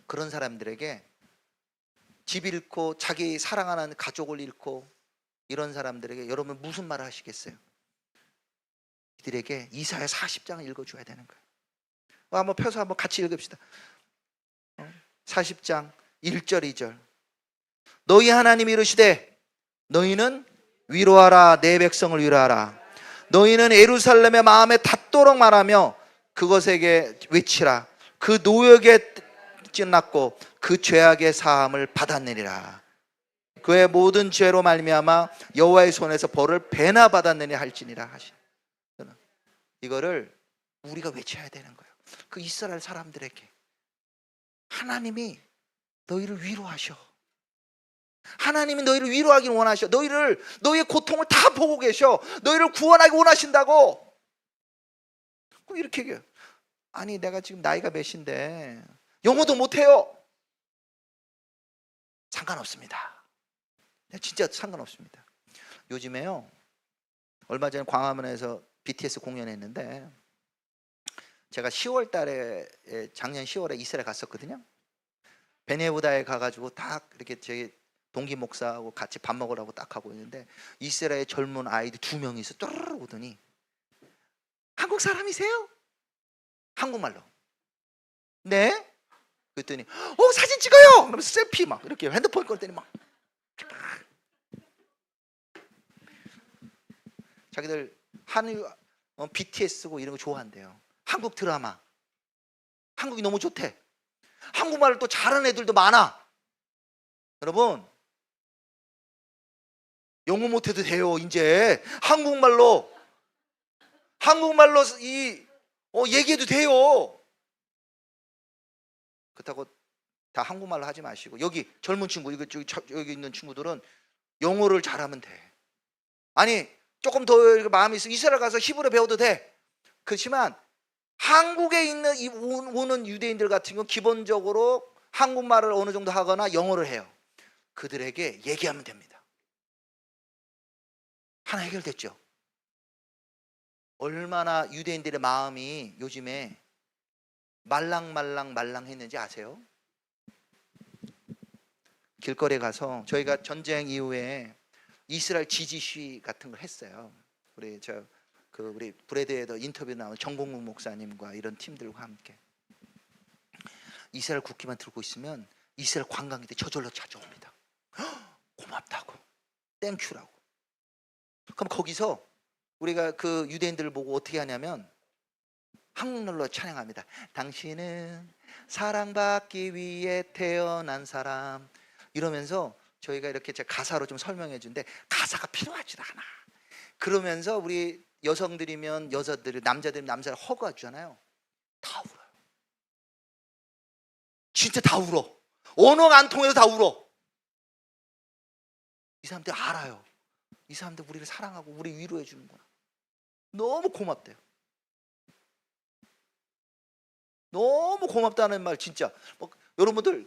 그런 사람들에게 집 잃고 자기 사랑하는 가족을 잃고 이런 사람들에게 여러분 무슨 말을 하시겠어요? 이들에게 이사야 40장을 읽어줘야 되는 거예요. 한번 펴서 한번 같이 읽읍시다. 40장 1절 2절. 너희 하나님이 이르시되 너희는 위로하라, 내 백성을 위로하라. 너희는 예루살렘의 마음에 닿도록 말하며 그것에게 외치라. 그 노역에 찢났고 그 죄악의 사함을 받았느니라. 그의 모든 죄로 말미암아 여호와의 손에서 벌을 배나 받았느니 할지니라 하시. 이거를 우리가 외쳐야 되는 거예요. 그 이스라엘 사람들에게 하나님이 너희를 위로하셔. 하나님이 너희를 위로하길 원하셔. 너희의 고통을 다 보고 계셔. 너희를 구원하기 원하신다고. 꼭 이렇게 얘기해요. 아니 내가 지금 나이가 몇인데 영어도 못해요. 상관없습니다. 진짜 상관없습니다. 요즘에요, 얼마 전에 광화문에서 BTS 공연했는데 제가 10월 달에 작년 10월에 이스라엘 갔었거든요. 베네우다에 가가지고 딱 이렇게 제 동기 목사하고 같이 밥 먹으라고 딱 하고 있는데 이스라엘 젊은 아이들 2명이서 또르르 오더니 한국 사람이세요? 한국말로. 네? 그랬더니 사진 찍어요! 그러면서 셀피 막 이렇게 핸드폰 끌더니 막 자기들 BTS고 이런 거 좋아한대요. 한국 드라마 한국이 너무 좋대. 한국말을 또 잘하는 애들도 많아. 여러분 영어 못해도 돼요. 이제 한국말로 얘기해도 돼요. 그렇다고 다 한국말로 하지 마시고 여기 젊은 친구 여기 있는 친구들은 영어를 잘하면 돼. 아니 조금 더 마음이 있어 이스라엘 가서 히브리 배워도 돼. 그렇지만 한국에 있는 오는 유대인들 같은 경우 기본적으로 한국말을 어느 정도 하거나 영어를 해요. 그들에게 얘기하면 됩니다. 하나 해결됐죠. 얼마나 유대인들의 마음이 요즘에 말랑했는지 아세요? 길거리에 가서 저희가 전쟁 이후에 이스라엘 지지 시위 같은 걸 했어요. 우리 그 우리 브레드에도 인터뷰 나온 정봉국 목사님과 이런 팀들과 함께 이스라엘 국기만 들고 있으면 이스라엘 관광객들이 저절로 찾아옵니다. 고맙다고, 땡큐라고. 그럼 거기서 우리가 그 유대인들을 보고 어떻게 하냐면 한국말로 찬양합니다. 당신은 사랑받기 위해 태어난 사람, 이러면서 저희가 이렇게 제 가사로 좀 설명해 주는데 가사가 필요하지 않아. 그러면서 우리 여성들이면 여자들이, 남자들이면 남자를 허가 주잖아요. 다 울어요. 진짜 다 울어. 언어가 안 통해서 다 울어. 이 사람들 알아요. 이 사람들 우리를 사랑하고 우리 위로해 주는구나. 너무 고맙대요. 너무 고맙다는 말 진짜. 여러분들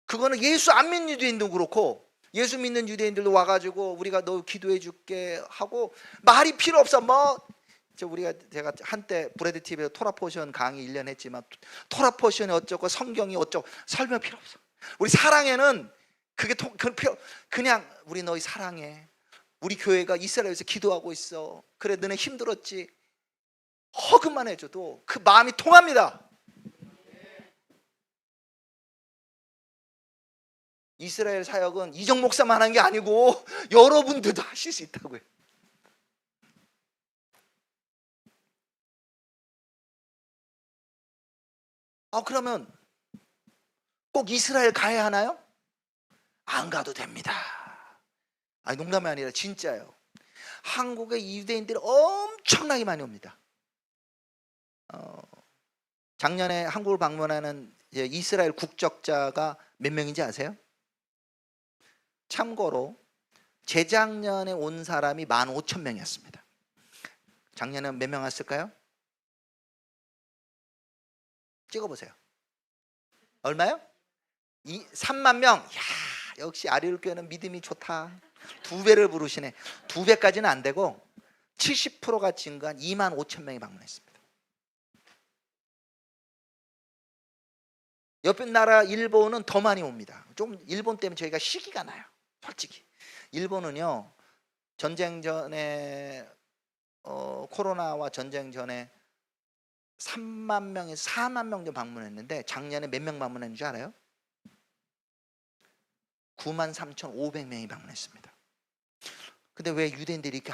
그거는 예수 안 믿는 유대인도 그렇고 예수 믿는 유대인들도 와가지고 우리가 너 기도해 줄게 하고 말이 필요 없어. 제가 한때 브레드 TV에서 토라 포션 강의 1년 했지만 토라 포션이 어쩌고 성경이 어쩌고 설명 필요 없어. 우리 사랑에는 그게 그냥 우리 너희 사랑해. 우리 교회가 이스라엘에서 기도하고 있어. 그래 너네 힘들었지. 허그만 해줘도 그 마음이 통합니다. 이스라엘 사역은 이정 목사만 하는 게 아니고 여러분들도 하실 수 있다고요. 그러면 꼭 이스라엘 가야 하나요? 안 가도 됩니다. 아니 농담이 아니라 진짜예요. 한국의 유대인들이 엄청나게 많이 옵니다. 작년에 한국을 방문하는 이스라엘 국적자가 몇 명인지 아세요? 참고로 재작년에 온 사람이 15,000명이었습니다. 작년에 몇 명 왔을까요? 찍어보세요. 얼마요? 3만 명. 야, 역시 아리울교회는 믿음이 좋다. 2배를 부르시네. 2배까지는 안 되고 70%가 증가한 25,000명이 방문했습니다. 옆에 나라 일본은 더 많이 옵니다. 좀 일본 때문에 저희가 시기가 나요. 솔직히 일본은요, 전쟁 전에 코로나와 전쟁 전에 3만 명에서 4만 명 정도 방문했는데 작년에 몇 명 방문했는지 알아요? 93,500명이 방문했습니다. 근데 왜 유대인들이 이렇게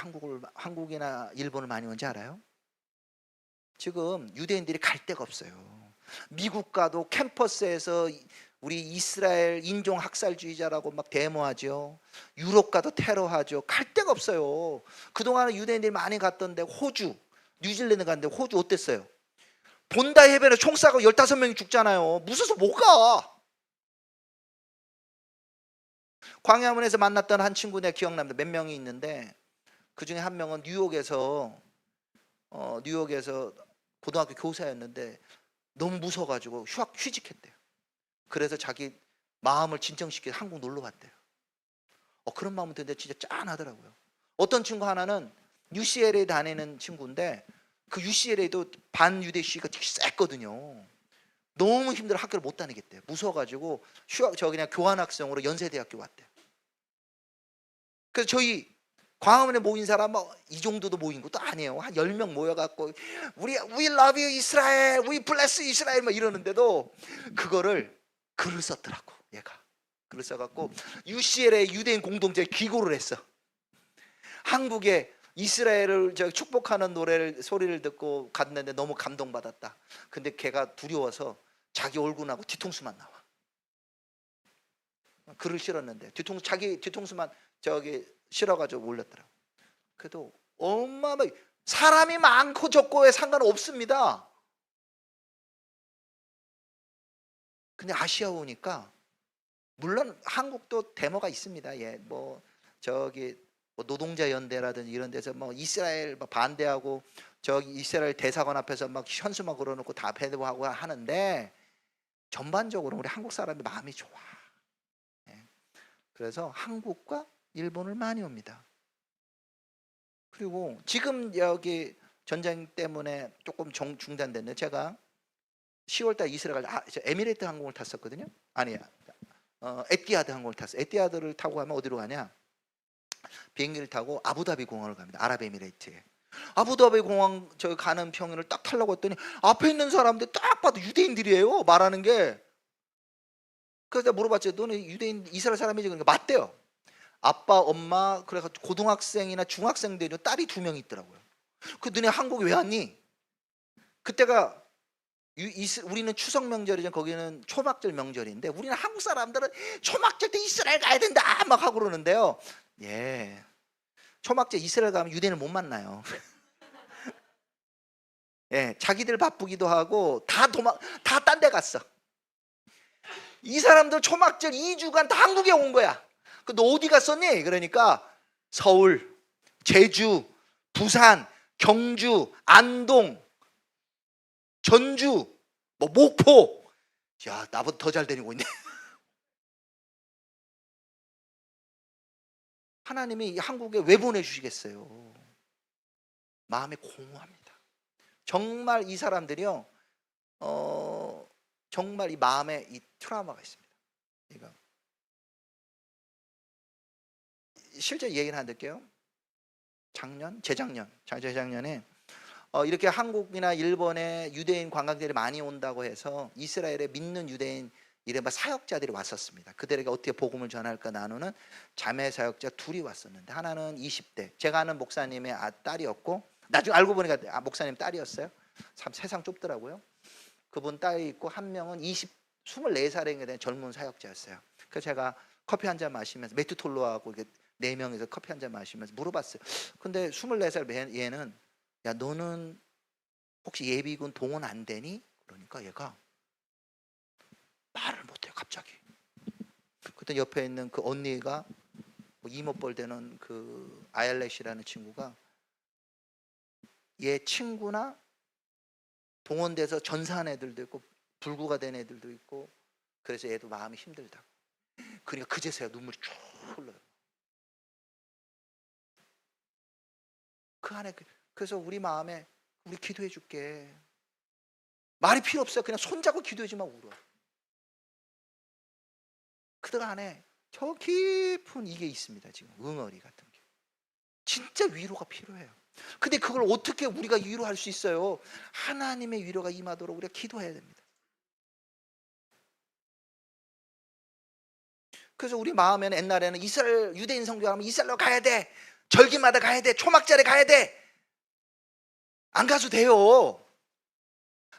한국이나 일본을 많이 오는지 알아요? 지금 유대인들이 갈 데가 없어요. 미국 가도 캠퍼스에서 우리 이스라엘 인종 학살주의자라고 막 데모하죠. 유럽 가도 테러하죠. 갈 데가 없어요. 그동안은 유대인들이 많이 갔던데 호주, 뉴질랜드 갔는데 호주 어땠어요? 본다 해변에 총 쏴고 15명이 죽잖아요. 무서워서 못 가. 광야문에서 만났던 한 친구 내가 기억납니다. 몇 명이 있는데 그 중에 한 명은 뉴욕에서 고등학교 교사였는데 너무 무서워가지고 휴직했대요. 그래서 자기 마음을 진정시켜 한국 놀러 갔대요. 그런 마음은 드는데 진짜 짠하더라고요. 어떤 친구 하나는 UCLA 다니는 친구인데 그 UCLA도 반유대 시위가 되게 셌거든요. 너무 힘들어 학교를 못 다니겠대요. 무서워가지고 그냥 교환학생으로 연세대학교 왔대요. 그래서 저희 광화문에 모인 사람 이 정도도 모인 것도 아니에요. 한 10명 모여갖고 We love you 이스라엘, We bless 이스라엘 막 이러는데도 그거를 글을 썼더라고. 얘가 글을 써갖고 UCLA 유대인 공동체에 기고를 했어. 한국에 이스라엘을 축복하는 소리를 듣고 갔는데 너무 감동받았다. 근데 걔가 두려워서 자기 얼굴하고 뒤통수만 나와. 글을 실었는데 자기 뒤통수만 실어가지고 올렸더라고. 그래도 어마어마하게 사람이 많고 적고에 상관없습니다. 근데 아시아 오니까 물론 한국도 데모가 있습니다. 노동자 연대라든지 이런 데서 이스라엘 반대하고 이스라엘 대사관 앞에서 막 현수막 걸어놓고 다 배도하고 하는데 전반적으로 우리 한국 사람이 마음이 좋아. 그래서 한국과 일본을 많이 옵니다. 그리고 지금 여기 전쟁 때문에 조금 중단됐는데 제가 10월달 이스라엘 에미레이트 항공을 탔었거든요. 아니야, 에티하드 항공을 탔어요. 에티하드를 타고 가면 어디로 가냐? 비행기를 타고 아부다비 공항을 갑니다. 아랍에미레이트에. 아부다비 공항 저 가는 평일을 딱 타려고 했더니 앞에 있는 사람들 딱 봐도 유대인들이에요. 말하는 게. 그래서 내가 물어봤죠. 너는 유대인 이스라엘 사람이지? 그러니까 맞대요. 아빠, 엄마, 그래가지고 고등학생이나 중학생들이 딸이 2명 있더라고요. 그 너네 한국에 왜 왔니? 그때가 우리는 추석 명절이죠. 거기는 초막절 명절인데 우리는 한국 사람들은 초막절 때 이스라엘 가야 된다 막 하고 그러는데요. 예, 초막절 이스라엘 가면 유대인을 못 만나요. 예, 자기들 바쁘기도 하고 다 딴 데 갔어. 이 사람들 초막절 2주간 다 한국에 온 거야. 너 어디 갔었니? 그러니까 서울, 제주, 부산, 경주, 안동, 전주, 뭐 목포. 야, 나보다 더 잘 다니고 있네. 하나님이 한국에 왜 보내주시겠어요? 마음이 공허합니다. 정말 이 사람들이요, 정말 이 마음에 이 트라우마가 있습니다. 그러니까 실제 얘기는 안 드릴게요. 재작년에 이렇게 한국이나 일본에 유대인 관광객들이 많이 온다고 해서 이스라엘에 믿는 유대인 이른바 사역자들이 왔었습니다. 그들에게 어떻게 복음을 전할까 나누는 자매 사역자 2이 왔었는데 하나는 20대 제가 아는 목사님의 딸이었고 나중에 알고 보니까 목사님 딸이었어요. 참 세상 좁더라고요. 그분 딸이 있고 한 명은 24살에 된 젊은 사역자였어요. 그래서 제가 커피 한 잔 마시면서 매튜 톨로하고 이렇게 4명이서 커피 한 잔 마시면서 물어봤어요. 근데 24살 얘는 야 너는 혹시 예비군 동원 안 되니? 그러니까 얘가 말을 못해요. 갑자기. 그때 옆에 있는 그 언니가 뭐 이모뻘 되는 그 아일렛이라는 친구가 얘 친구나 동원돼서 전사한 애들도 있고 불구가 된 애들도 있고 그래서 얘도 마음이 힘들다고. 그러니까 그제서야 눈물이 쭉 흘러요. 그 안에 그래서 우리 마음에 우리 기도해 줄게. 말이 필요 없어요. 그냥 손잡고 기도해주면 울어. 그들 안에 저 깊은 이게 있습니다. 지금 응어리 같은 게 진짜 위로가 필요해요. 근데 그걸 어떻게 우리가 위로할 수 있어요? 하나님의 위로가 임하도록 우리가 기도해야 됩니다. 그래서 우리 마음에는 옛날에는 이스라엘 유대인 성교하면 이스라엘로 가야 돼. 절기마다 가야 돼. 초막절에 가야 돼. 안 가도 돼요.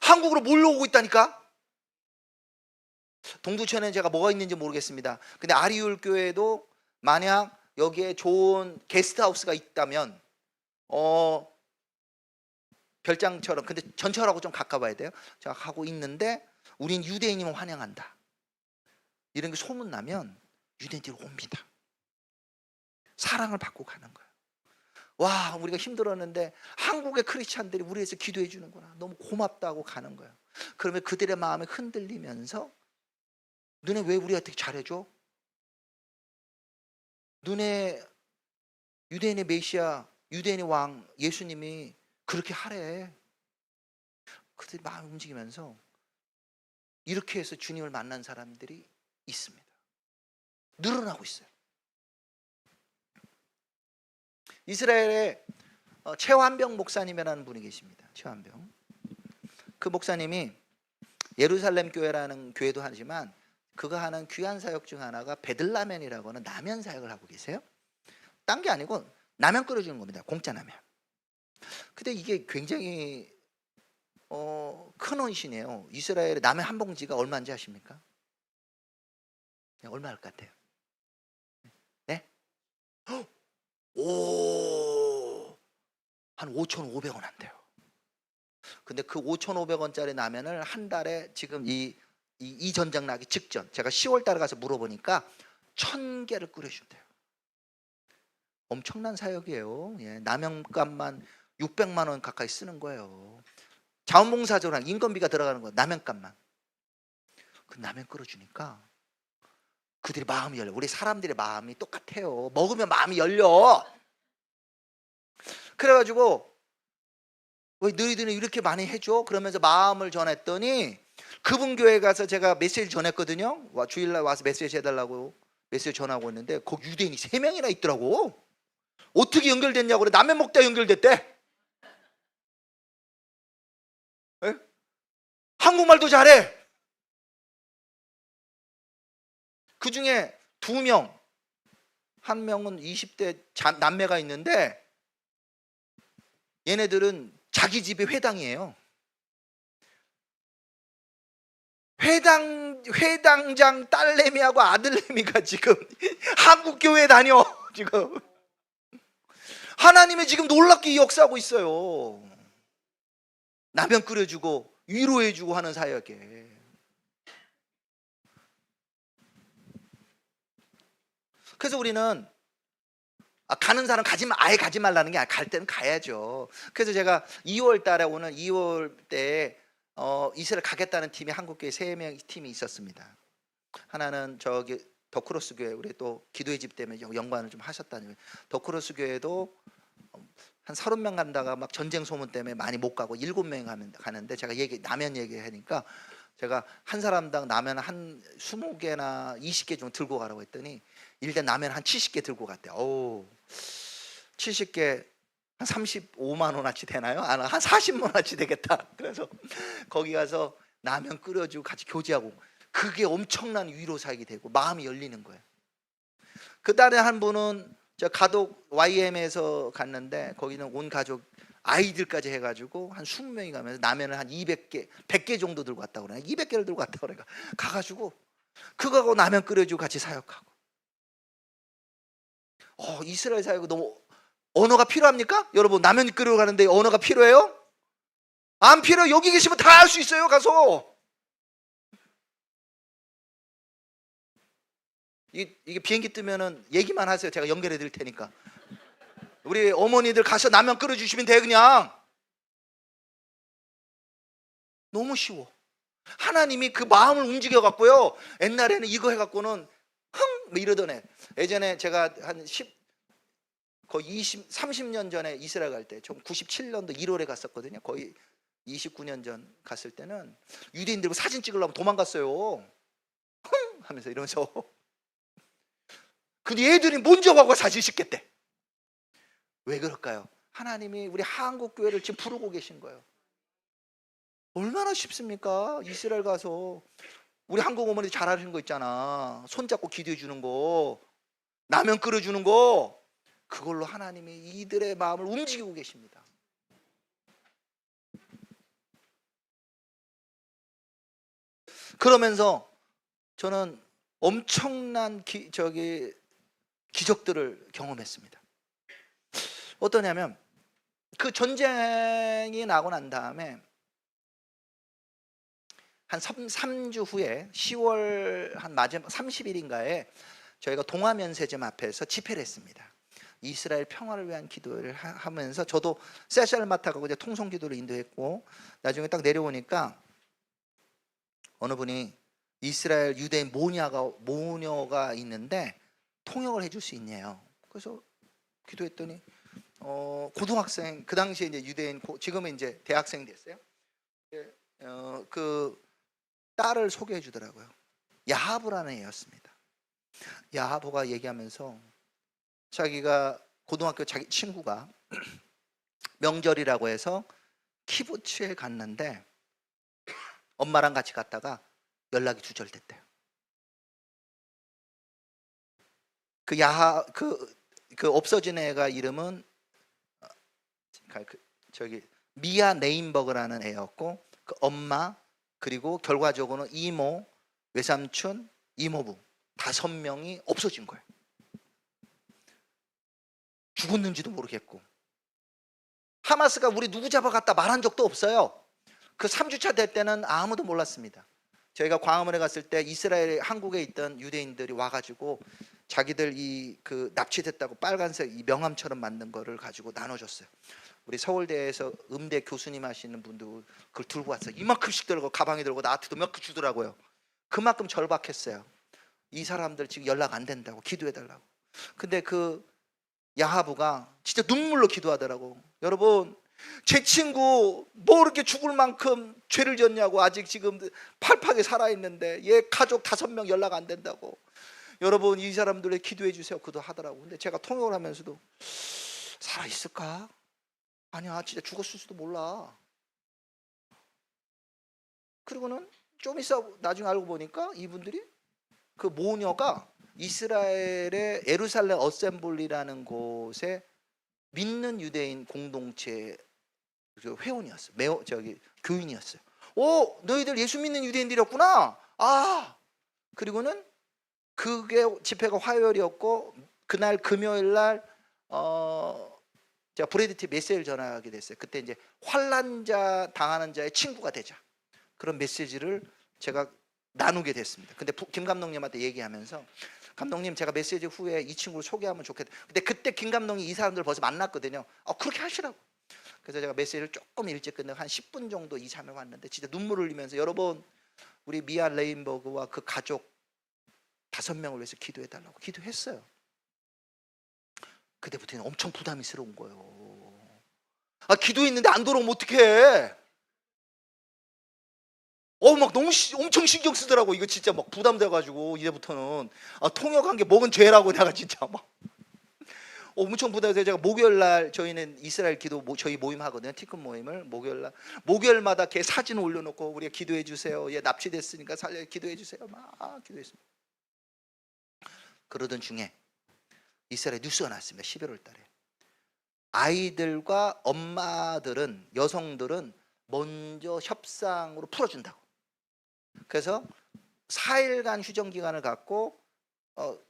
한국으로 몰려오고 있다니까. 동두천에 제가 뭐가 있는지 모르겠습니다. 근데 아리울 교회도 만약 여기에 좋은 게스트하우스가 있다면 별장처럼 근데 전철하고 좀 가까워야 돼요. 제가 하고 있는데 우린 유대인이면 환영한다. 이런 게 소문나면 유대인들이 옵니다. 사랑을 받고 가는 거예요. 와 우리가 힘들었는데 한국의 크리스찬들이 우리 위해서 기도해 주는구나. 너무 고맙다고 가는 거예요. 그러면 그들의 마음이 흔들리면서 너네 왜 우리한테 잘해줘? 너네 유대인의 메시아 유대인의 왕 예수님이 그렇게 하래. 그들이 마음이 움직이면서 이렇게 해서 주님을 만난 사람들이 있습니다. 늘어나고 있어요. 이스라엘에 최환병 목사님이라는 분이 계십니다. 최환병. 그 목사님이 예루살렘 교회라는 교회도 하지만 그거 하는 귀한 사역 중 하나가 베들라멘이라고 하는 라면 사역을 하고 계세요. 딴 게 아니고 라면 끓여주는 겁니다. 공짜 라면. 근데 이게 굉장히 큰 헌신이에요. 이스라엘의 라면 한 봉지가 얼마인지 아십니까? 얼마 할 것 같아요? 네? 오, 한 5,500원 한대요. 근데 그 5,500원짜리 라면을 한 달에 지금 이 전쟁 나기 직전 제가 10월 달에 가서 물어보니까 1,000개를 끓여준대요. 엄청난 사역이에요. 예, 라면값만 600만 원 가까이 쓰는 거예요. 자원봉사자로 인건비가 들어가는 거예요. 라면값만. 그 라면 끓여주니까 그들이 마음이 열려. 우리 사람들의 마음이 똑같아요. 먹으면 마음이 열려. 그래가지고 왜 너희들은 이렇게 많이 해줘? 그러면서 마음을 전했더니 그분 교회 가서 제가 메시지 전했거든요. 주일날 와서 메시지 해달라고 메시지 전하고 있는데 거기 유대인이 3명이나 있더라고. 어떻게 연결됐냐고 그래. 라면 먹다 연결됐대. 에? 한국말도 잘해. 그 중에 2명, 한 명은 20대 남매가 있는데 얘네들은 자기 집이 회당이에요. 회당장 딸내미하고 아들내미가 지금 한국 교회 다녀. 지금 하나님이 지금 놀랍게 역사하고 있어요. 라면 끓여주고 위로해주고 하는 사역에. 그래서 우리는 가는 사람 아예 가지 말라는 게 아니라 갈 때는 가야죠. 그래서 제가 2월 달에 오는 2월 때에 이스라엘 가겠다는 팀이 한국교회 3명 팀이 있었습니다. 하나는 저기 더크로스 교회, 우리 또 기도의 집 때문에 연관을 좀 하셨다니. 더크로스 교회도 한 30명 간다가 막 전쟁 소문 때문에 많이 못 가고 7명 가는데 제가 라면 얘기하니까 제가 한 사람당 라면 한 20개나 20개 좀 들고 가라고 했더니 일단 라면 한 70개 들고 갔대요. 오, 70개 한 35만 원어치 되나요? 한 40만 원어치 되겠다. 그래서 거기 가서 라면 끓여주고 같이 교제하고, 그게 엄청난 위로 사역이 되고 마음이 열리는 거예요. 그 달에 한 분은 저 가독 YM에서 갔는데 거기는 온 가족 아이들까지 해가지고 한 20명이 가면서 라면을 한 200개, 100개 정도 들고 왔다고 그래. 200개를 들고 왔다고 그래. 가가지고 그거하고 라면 끓여주고 같이 사역하고. 이스라엘 사역이 너무, 언어가 필요합니까? 여러분, 라면 끓여 가는데 언어가 필요해요? 안 필요. 여기 계시면 다 할 수 있어요. 가서. 이게 비행기 뜨면은 얘기만 하세요. 제가 연결해 드릴 테니까. 우리 어머니들 가서 라면 끓여 주시면 돼. 그냥 너무 쉬워. 하나님이 그 마음을 움직여 갖고요. 옛날에는 이거 해 갖고는 뭐 이러던 애. 예전에 제가 한 10 거의 30년 전에 이스라엘 갈 때, 좀 97년도 1월에 갔었거든요. 거의 29년 전 갔을 때는 유대인들과 사진 찍으려고 도망갔어요. 하면서 이러면서. 근데 얘들이 먼저 가고 사진 찍겠대. 왜 그럴까요? 하나님이 우리 한국 교회를 지금 부르고 계신 거예요. 얼마나 쉽습니까? 이스라엘 가서 우리 한국 어머니 잘하시는 거 있잖아. 손잡고 기도해 주는 거, 라면 끓여 주는 거, 그걸로 하나님이 이들의 마음을 움직이고 계십니다. 그러면서 저는 엄청난 기적들을 경험했습니다. 어떠냐면 그 전쟁이 나고 난 다음에 한 3주 후에 10월 한 마지막 30일인가에 저희가 동화면세점 앞에서 집회를 했습니다. 이스라엘 평화를 위한 기도를 하면서 저도 세션을 맡아가고 이제 통성 기도를 인도했고, 나중에 딱 내려오니까 어느 분이 이스라엘 유대인 모녀가 있는데 통역을 해줄 수 있냐요. 그래서 기도했더니 고등학생, 그 당시에 이제 유대인, 지금은 이제 대학생 됐어요. 그 딸을 소개해 주더라고요. 야하브라는 애였습니다. 야하브가 얘기하면서 자기가 고등학교 자기 친구가 명절이라고 해서 키부츠에 갔는데 엄마랑 같이 갔다가 연락이 두절됐대요. 그 없어진 애가 이름은 미아 네임버그라는 애였고, 그 엄마, 그리고 결과적으로는 이모, 외삼촌, 이모부 5명이 없어진 거예요. 죽었는지도 모르겠고. 하마스가 우리 누구 잡아갔다 말한 적도 없어요. 그 3주차 될 때는 아무도 몰랐습니다. 저희가 광화문에 갔을 때 이스라엘 한국에 있던 유대인들이 와가지고 자기들 그 납치됐다고 빨간색 이 명함처럼 만든 거를 가지고 나눠줬어요. 우리 서울대에서 음대 교수님 하시는 분도 그걸 들고 왔어요. 이만큼씩 들고 가방에 들고 나한테도 몇 개 주더라고요. 그만큼 절박했어요. 이 사람들 지금 연락 안 된다고, 기도해달라고. 근데 그 야하부가 진짜 눈물로 기도하더라고. 여러분, 제 친구 뭐 이렇게 죽을 만큼 죄를 졌냐고, 아직 지금 팔팔하게 살아있는데 얘 가족 5명 연락 안 된다고. 여러분, 이 사람들의 기도해 주세요. 기도하더라고. 근데 제가 통역을 하면서도 살아있을까? 아니야, 진짜 죽었을 수도 몰라. 그리고는 좀 있어 나중에 알고 보니까 이분들이 그 모녀가 이스라엘의 예루살렘 어셈블리라는 곳에 믿는 유대인 공동체 회원이었어요. 교인이었어요. 오, 너희들 예수 믿는 유대인들이었구나. 아, 그리고는 그게 집회가 화요일이었고 그날 금요일 날 제가 브래드 메시지를 전하게 됐어요. 그때 이제 환난자 당하는 자의 친구가 되자, 그런 메시지를 제가 나누게 됐습니다. 근데 김 감독님한테 얘기하면서, 감독님 제가 메시지 후에 이 친구를 소개하면 좋겠다. 근데 그때 김 감독이 이 사람들 벌써 만났거든요. 그렇게 하시라고. 그래서 제가 메시지를 조금 일찍 끝내고 한 10분 정도 이 자매 왔는데 진짜 눈물을 흘리면서, 여러분 우리 미아 레인버그와 그 가족 5명을 위해서 기도해 달라고 기도했어요. 그때부터는 엄청 부담스러운 거예요. 기도했는데 안 돌아오면 어떡해. 막 너무 엄청 신경 쓰더라고. 이거 진짜 막 부담돼가지고 이제부터는 통역한 게 먹은 죄라고 내가 진짜 막 엄청 부담돼서, 제가 목요일 날 저희는 이스라엘 기도 저희 모임 하거든요. 티큰 모임을 목요일마다 걔 사진 올려놓고 우리가 기도해 주세요. 얘 납치됐으니까 살려 기도해 주세요. 막 기도했습니다. 그러던 중에 이스라엘 뉴스가 났습니다. 11월 달에 아이들과 엄마들은, 여성들은 먼저 협상으로 풀어준다고. 그래서 4일간 휴전 기간을 갖고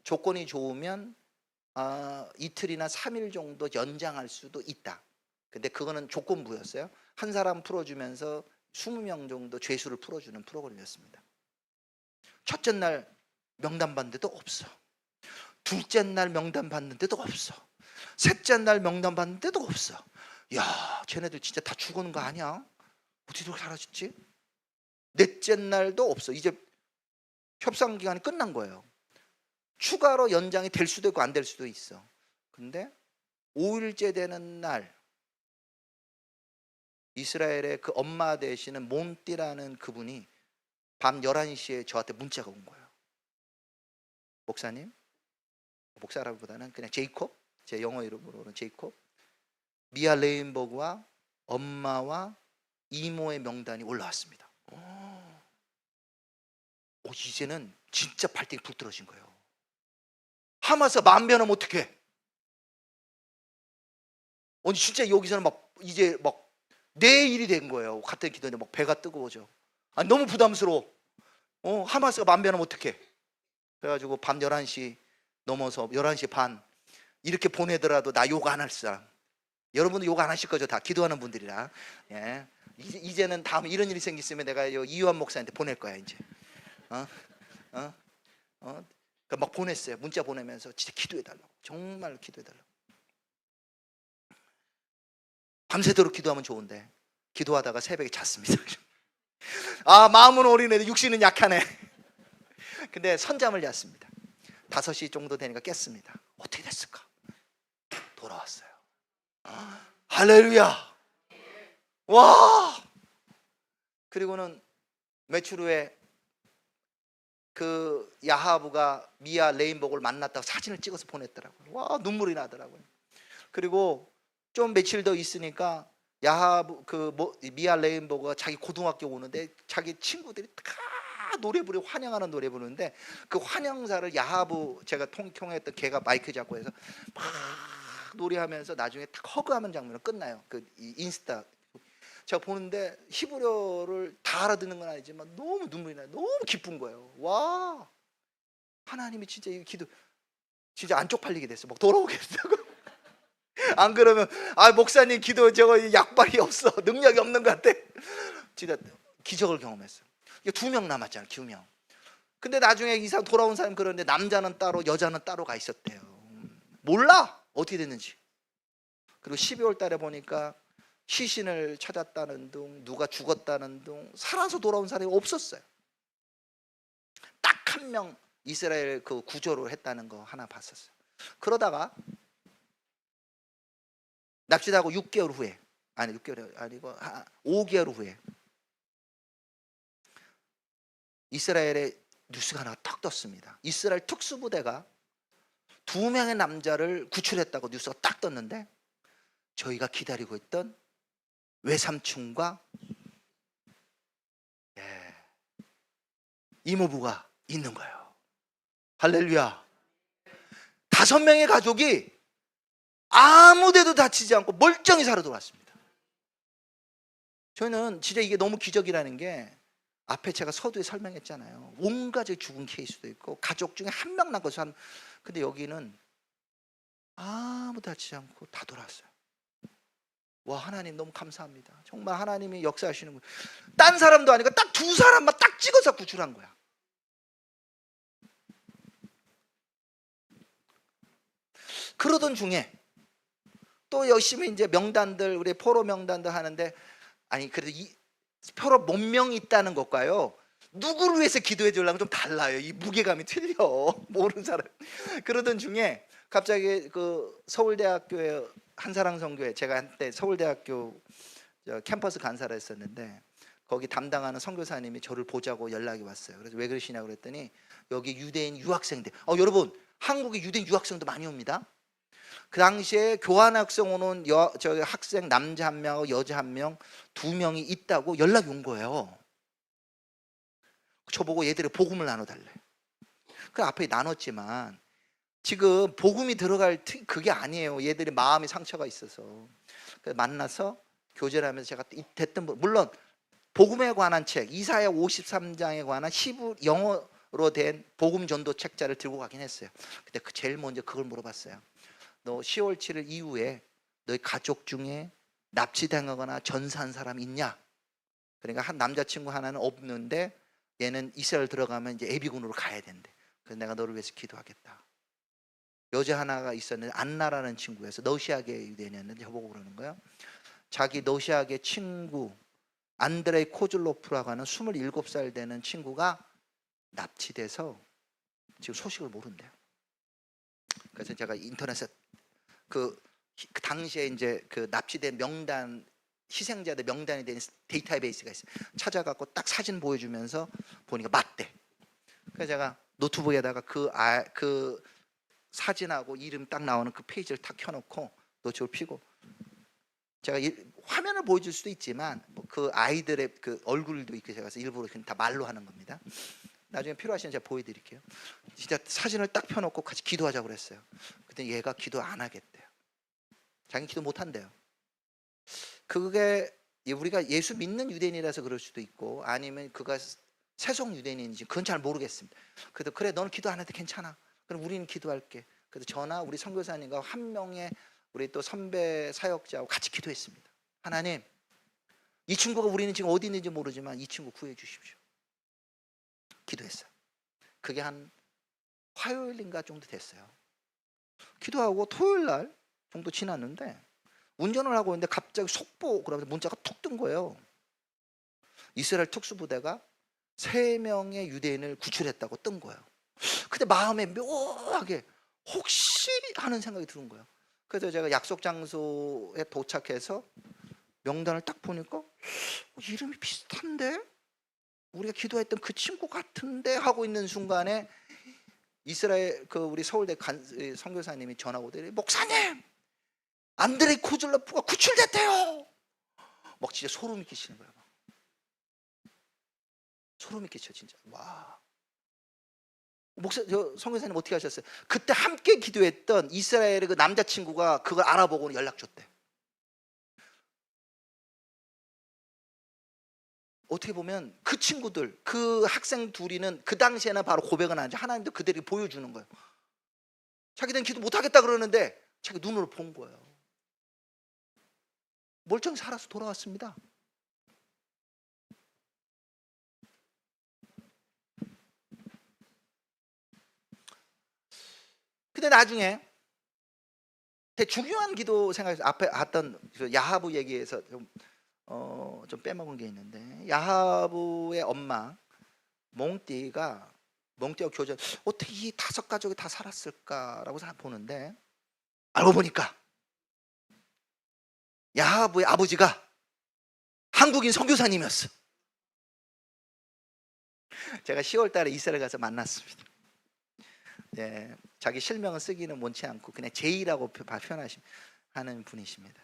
조건이 좋으면 이틀이나 3일 정도 연장할 수도 있다. 근데 그거는 조건부였어요. 한 사람 풀어주면서 20명 정도 죄수를 풀어주는 프로그램이었습니다. 첫째 날 명단 받는데도 없어. 둘째 날 명단 받는데도 없어. 셋째 날 명단 받는데도 없어. 야, 쟤네들 진짜 다 죽어는 거 아니야? 어떻게 저렇게 사라졌지? 넷째 날도 없어. 이제 협상 기간이 끝난 거예요. 추가로 연장이 될 수도 있고 안 될 수도 있어. 근데 5일째 되는 날 이스라엘의 그 엄마 되시는 몬띠라는 그분이 밤 11시에 저한테 문자가 온 거예요. 목사님, 목사라기보다는 그냥 제이콥, 제 영어 이름으로는 제이콥, 미아 레인버그와 엄마와 이모의 명단이 올라왔습니다. 이제는 진짜 발등이 불 떨어진 거예요. 하마스가 만변하면 어떡해? 진짜 여기서는 막 이제 막 내 일이 된 거예요. 같은 기도인데 막 배가 뜨거워져. 너무 부담스러워. 하마스가 만변하면 어떡해? 그래가지고 밤 11시 넘어서 11시 반 이렇게 보내더라도 나 욕 안 할 사람. 여러분도 욕 안 하실 거죠? 다 기도하는 분들이라. 예. 이제는 다음에 이런 일이 생겼으면 내가 이유한 목사한테 보낼 거야 이제. 그러니까 막 보냈어요. 문자 보내면서 진짜 기도해달라고. 정말 기도해달라고. 밤새도록 기도하면 좋은데 기도하다가 새벽에 잤습니다. 마음은 어린애도 육신은 약하네. 근데 선잠을 잤습니다. 5시 정도 되니까 깼습니다. 어떻게 됐을까? 돌아왔어요. 할렐루야. 와. 그리고는 며칠 후에 그 야하브가 미아 레인버그를 만났다고 사진을 찍어서 보냈더라고요. 와, 눈물이 나더라고요. 그리고 좀 며칠 더 있으니까 야하브 미아 레인버그가 자기 고등학교 오는데 자기 친구들이 다 노래 부르고 환영하는 노래 부르는데, 그 환영사를 야하브, 제가 통역했던 걔가 마이크 잡고 해서 막 노래하면서 나중에 딱 허그하는 장면으로 끝나요. 그 인스타 제가 보는데 히브리어를 다 알아듣는 건 아니지만 너무 눈물이 나요. 너무 기쁜 거예요. 와, 하나님이 진짜 이 기도 진짜 안 쪽팔리게 됐어. 막 돌아오겠다고. 안 그러면 목사님 기도 저거 약발이 없어, 능력이 없는 것 같아. 진짜 기적을 경험했어요. 2명 남았잖아요. 2명. 근데 나중에 이 사람 돌아온 사람 그러는데 남자는 따로 여자는 따로 가 있었대요. 몰라 어떻게 됐는지. 그리고 12월 달에 보니까 시신을 찾았다는 둥, 누가 죽었다는 둥, 살아서 돌아온 사람이 없었어요. 딱 한 명 이스라엘 그 구조를 했다는 거 하나 봤었어요. 그러다가 납치하고 6개월 후에, 6개월이 아니고 5개월 후에 이스라엘의 뉴스가 하나 탁 떴습니다. 이스라엘 특수부대가 2명의 남자를 구출했다고 뉴스가 딱 떴는데, 저희가 기다리고 있던 외삼촌과 이모부가 있는 거예요. 할렐루야. 5명의 가족이 아무데도 다치지 않고 멀쩡히 살아 돌아왔습니다. 저는 진짜 이게 너무 기적이라는 게, 앞에 제가 서두에 설명했잖아요. 온 가족이 죽은 케이스도 있고 가족 중에 한 명 남고 근데 여기는 아무도 다치지 않고 다 돌아왔어요. 와, 하나님 너무 감사합니다. 정말 하나님이 역사하시는 거예요. 딴 사람도 아니고 딱 2사람만 딱 찍어서 구출한 거야. 그러던 중에 또 열심히 이제 명단들, 우리 포로 명단들 하는데, 아니 그래도 이 포로 몇 명 있다는 것과요, 누구를 위해서 기도해 주려면 좀 달라요. 이 무게감이 틀려. 모르는 사람. 그러던 중에 갑자기 그 서울대학교에 한사랑선교회, 제가 한때 서울대학교 캠퍼스 간사를 했었는데, 거기 담당하는 선교사님이 저를 보자고 연락이 왔어요. 그래서 왜 그러시냐고 그랬더니, 여기 유대인 유학생들, 여러분 한국에 유대인 유학생도 많이 옵니다. 그 당시에 교환학생 오는 저기 학생 남자 1명하고 여자 1명, 2명이 있다고 연락이 온 거예요. 저보고 얘들이 복음을 나눠달래. 그 앞에 나눴지만 지금 복음이 들어갈 그게 아니에요. 얘들이 마음이 상처가 있어서. 그래서 만나서 교제를 하면서 제가 됐던, 물론 복음에 관한 책, 이사야 53장에 관한 히브리 영어로 된 복음 전도 책자를 들고 가긴 했어요. 근데 제일 먼저 그걸 물어봤어요. 너 10월 7일 이후에 너희 가족 중에 납치당하거나 전사한 사람 있냐? 그러니까 한 남자친구 하나는 없는데 얘는 이스라엘 들어가면 이제 예비군으로 가야 된대. 그래서 내가 너를 위해서 기도하겠다. 여자 하나가 있었는데 안나라는 친구여서 러시아계 유대인이었는데 저보고 그러는 거예요. 자기 러시아계 친구 안드레이 코즐로프라고 하는 27살 되는 친구가 납치돼서 지금 소식을 모른대요. 그래서 제가 인터넷에 그 당시에 이제 그 납치된 명단, 희생자들 명단이 된 데이터베이스가 있어요. 찾아갖고 딱 사진 보여주면서 보니까 맞대. 그래서 제가 노트북에다가 그 사진하고 이름 딱 나오는 그 페이지를 탁 켜놓고 노트북을 피고, 제가 화면을 보여줄 수도 있지만 그 아이들의 그 얼굴도 있고 제가 일부러 그냥 다 말로 하는 겁니다. 나중에 필요하시면 제가 보여드릴게요. 진짜 사진을 딱 펴놓고 같이 기도하자고 그랬어요. 근데 얘가 기도 안 하겠대요. 자기 기도 못 한대요. 그게 우리가 예수 믿는 유대인이라서 그럴 수도 있고, 아니면 그가 세속 유대인인지 그건 잘 모르겠습니다. 그래도 그래, 너는 기도 안 해도 괜찮아. 그럼 우리는 기도할게. 그래서 저나 우리 선교사님과 한 명의 우리 또 선배 사역자하고 같이 기도했습니다. 하나님, 이 친구가 우리는 지금 어디 있는지 모르지만 이 친구 구해 주십시오. 기도했어요. 그게 한 화요일인가 정도 됐어요. 기도하고 토요일 날 정도 지났는데 운전을 하고 있는데 갑자기 속보 그러면서 문자가 툭 뜬 거예요. 이스라엘 특수부대가 3명의 유대인을 구출했다고 뜬 거예요. 근데 마음에 묘하게 혹시 하는 생각이 드는 거예요. 그래서 제가 약속 장소에 도착해서 명단을 딱 보니까 이름이 비슷한데, 우리가 기도했던 그 친구 같은데 하고 있는 순간에 이스라엘 그 우리 서울대 선교사님이 전화 오더니, 목사님, 안드레이 코즐로프가 구출됐대요. 막 진짜 소름이 끼치는 거야. 막. 소름이 끼쳐 진짜. 와. 선교사님 어떻게 하셨어요? 그때 함께 기도했던 이스라엘의 그 남자친구가 그걸 알아보고 연락 줬대. 어떻게 보면 그 친구들, 그 학생 둘이는 그 당시에는 바로 고백은 안 하지, 하나님도 그들이 보여주는 거예요. 자기들은 기도 못하겠다 그러는데 자기 눈으로 본 거예요. 멀쩡히 살아서 돌아왔습니다. 근데 나중에 되게 중요한 기도 생각해서 앞에 했던 그 야하부 얘기에서 좀 빼먹은 게 있는데, 야하부의 엄마 몽띠가 교전, 어떻게 이 5가족이 다 살았을까라고 보는데, 알고 보니까 야하부의 아버지가 한국인 선교사님이었어. 제가 10월 달에 이스라엘 가서 만났습니다. 네, 자기 실명을 쓰기는 원치 않고 그냥 제이라고 표현하는 분이십니다.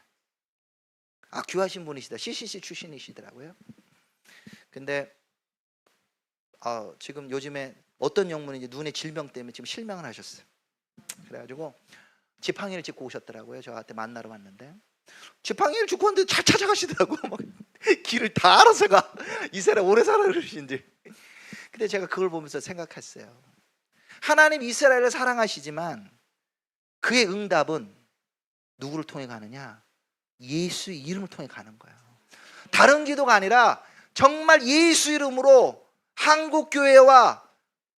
귀하신 분이시다. CCC 출신이시더라고요. 근데 지금 요즘에 어떤 영문인지 눈의 질병 때문에 지금 실명을 하셨어요. 그래가지고 지팡이를 짚고 오셨더라고요. 저한테 만나러 왔는데 지팡이를 짚고 왔는데 잘 찾아가시더라고. 막 길을 다 알아서 가. 이 사람 오래 살아 그러신지. 근데 제가 그걸 보면서 생각했어요. 하나님 이스라엘을 사랑하시지만 그의 응답은 누구를 통해 가느냐? 예수의 이름을 통해 가는 거예요. 다른 기도가 아니라 정말 예수 이름으로 한국교회와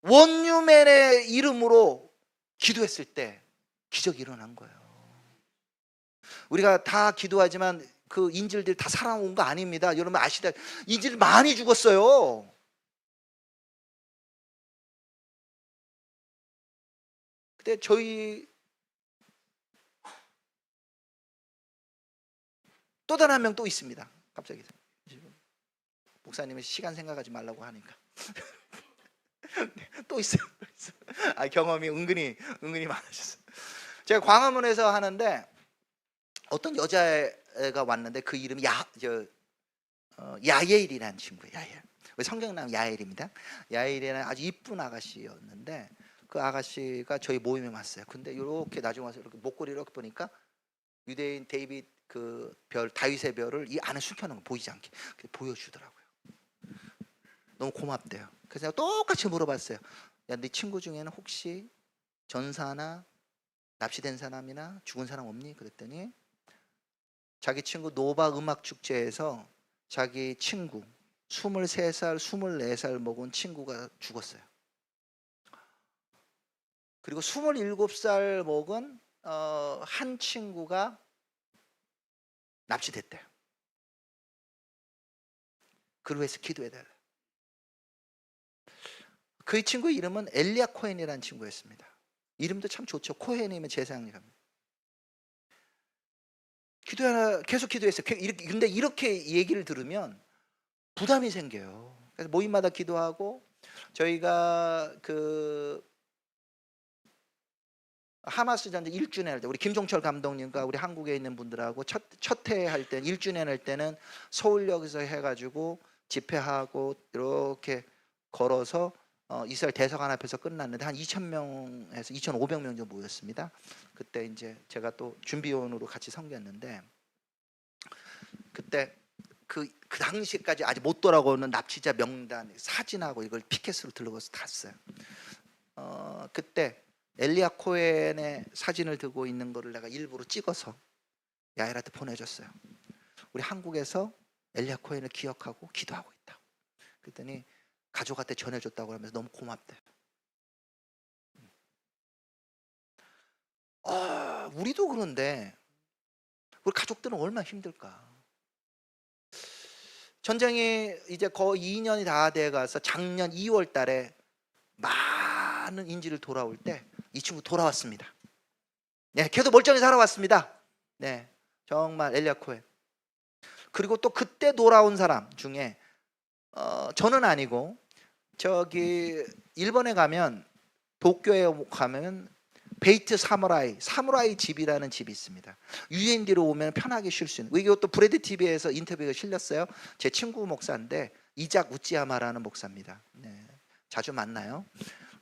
원유맨의 이름으로 기도했을 때 기적이 일어난 거예요. 우리가 다 기도하지만 그 인질들 다 살아온 거 아닙니다. 여러분 아시다. 인질 많이 죽었어요. 근데 저희 또 다른 한 명 또 있습니다. 갑자기 목사님은 시간 생각하지 말라고 하니까 또 있어요. 경험이 은근히 많으셨어요. 제가 광화문에서 하는데 어떤 여자애가 왔는데 그 이름이 야엘이라는 친구예요. 야엘. 성경 나오면 야엘입니다. 야엘이라는 아주 이쁜 아가씨였는데 그 아가씨가 저희 모임에 왔어요. 근데 이렇게 나중에 와서 이렇게 목걸이를 이렇게 보니까 유대인 데이빗 그 별 다윗의 별을 이 안에 숨겨놓은 거 보이지 않게 보여주더라고요. 너무 고맙대요. 그래서 제가 똑같이 물어봤어요. 야, 네 친구 중에는 혹시 전사나 납치된 사람이나 죽은 사람 없니? 그랬더니 자기 친구 노바 음악 축제에서 자기 친구 23살, 24살 먹은 친구가 죽었어요. 그리고 27살 먹은 한 친구가 납치됐대요. 그로 해서 기도해달라. 그 친구 이름은 엘리야 코헨이라는 친구였습니다. 이름도 참 좋죠. 코헨이면 제사장이 갑니다. 계속 기도했어요. 근데 이렇게 얘기를 들으면 부담이 생겨요. 그래서 모임마다 기도하고 저희가 그 하마스 전쟁 1주년 할 때 우리 김종철 감독님과 우리 한국에 있는 분들하고 첫 회 할 때 1주년 할 때는 서울역에서 해가지고 집회하고 이렇게 걸어서 이스라엘 대사관 앞에서 끝났는데 한 2,000명에서 2,500명 정도 모였습니다. 그때 이제 제가 또 준비원으로 같이 섬겼는데 그때 그 당시까지 아직 못 돌아오는 납치자 명단 사진하고 이걸 피켓으로 들고서 갔어요. 그때 엘리야 코헨의 사진을 들고 있는 거를 내가 일부러 찍어서 야엘한테 보내줬어요. 우리 한국에서 엘리야 코헨을 기억하고 기도하고 있다. 그랬더니 가족한테 전해줬다고 하면서 너무 고맙대요. 우리도 그런데 우리 가족들은 얼마나 힘들까. 전쟁이 이제 거의 2년이 다 돼가서 작년 2월 달에 많은 인질을 돌아올 때 이 친구 돌아왔습니다. 네, 걔도 멀쩡히 살아왔습니다. 네, 정말 엘리야 코헨. 그리고 또 그때 돌아온 사람 중에 저는 아니고 저기 일본에 가면 도쿄에 가면 베이트 사무라이 집이라는 집이 있습니다. 유엔디로 오면 편하게 쉴 수 있는. 이것도 브레드 TV에서 인터뷰가 실렸어요. 제 친구 목사인데 이작 우찌야마라는 목사입니다. 네, 자주 만나요.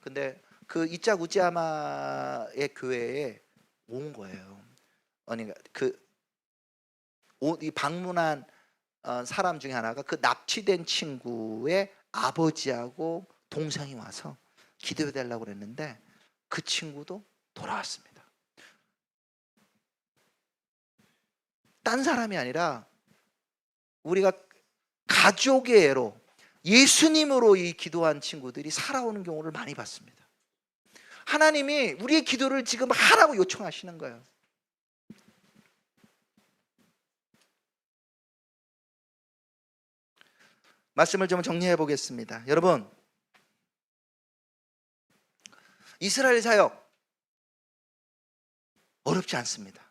근데 그 이작 우찌야마의 교회에 온 거예요. 그러니까 이 방문한 사람 중에 하나가 그 납치된 친구의 아버지하고 동생이 와서 기도해 달라고 그랬는데 그 친구도 돌아왔습니다. 딴 사람이 아니라 우리가 가족의 애로 예수님으로 이 기도한 친구들이 살아오는 경우를 많이 봤습니다. 하나님이 우리의 기도를 지금 하라고 요청하시는 거예요. 말씀을 좀 정리해 보겠습니다. 여러분, 이스라엘 사역 어렵지 않습니다.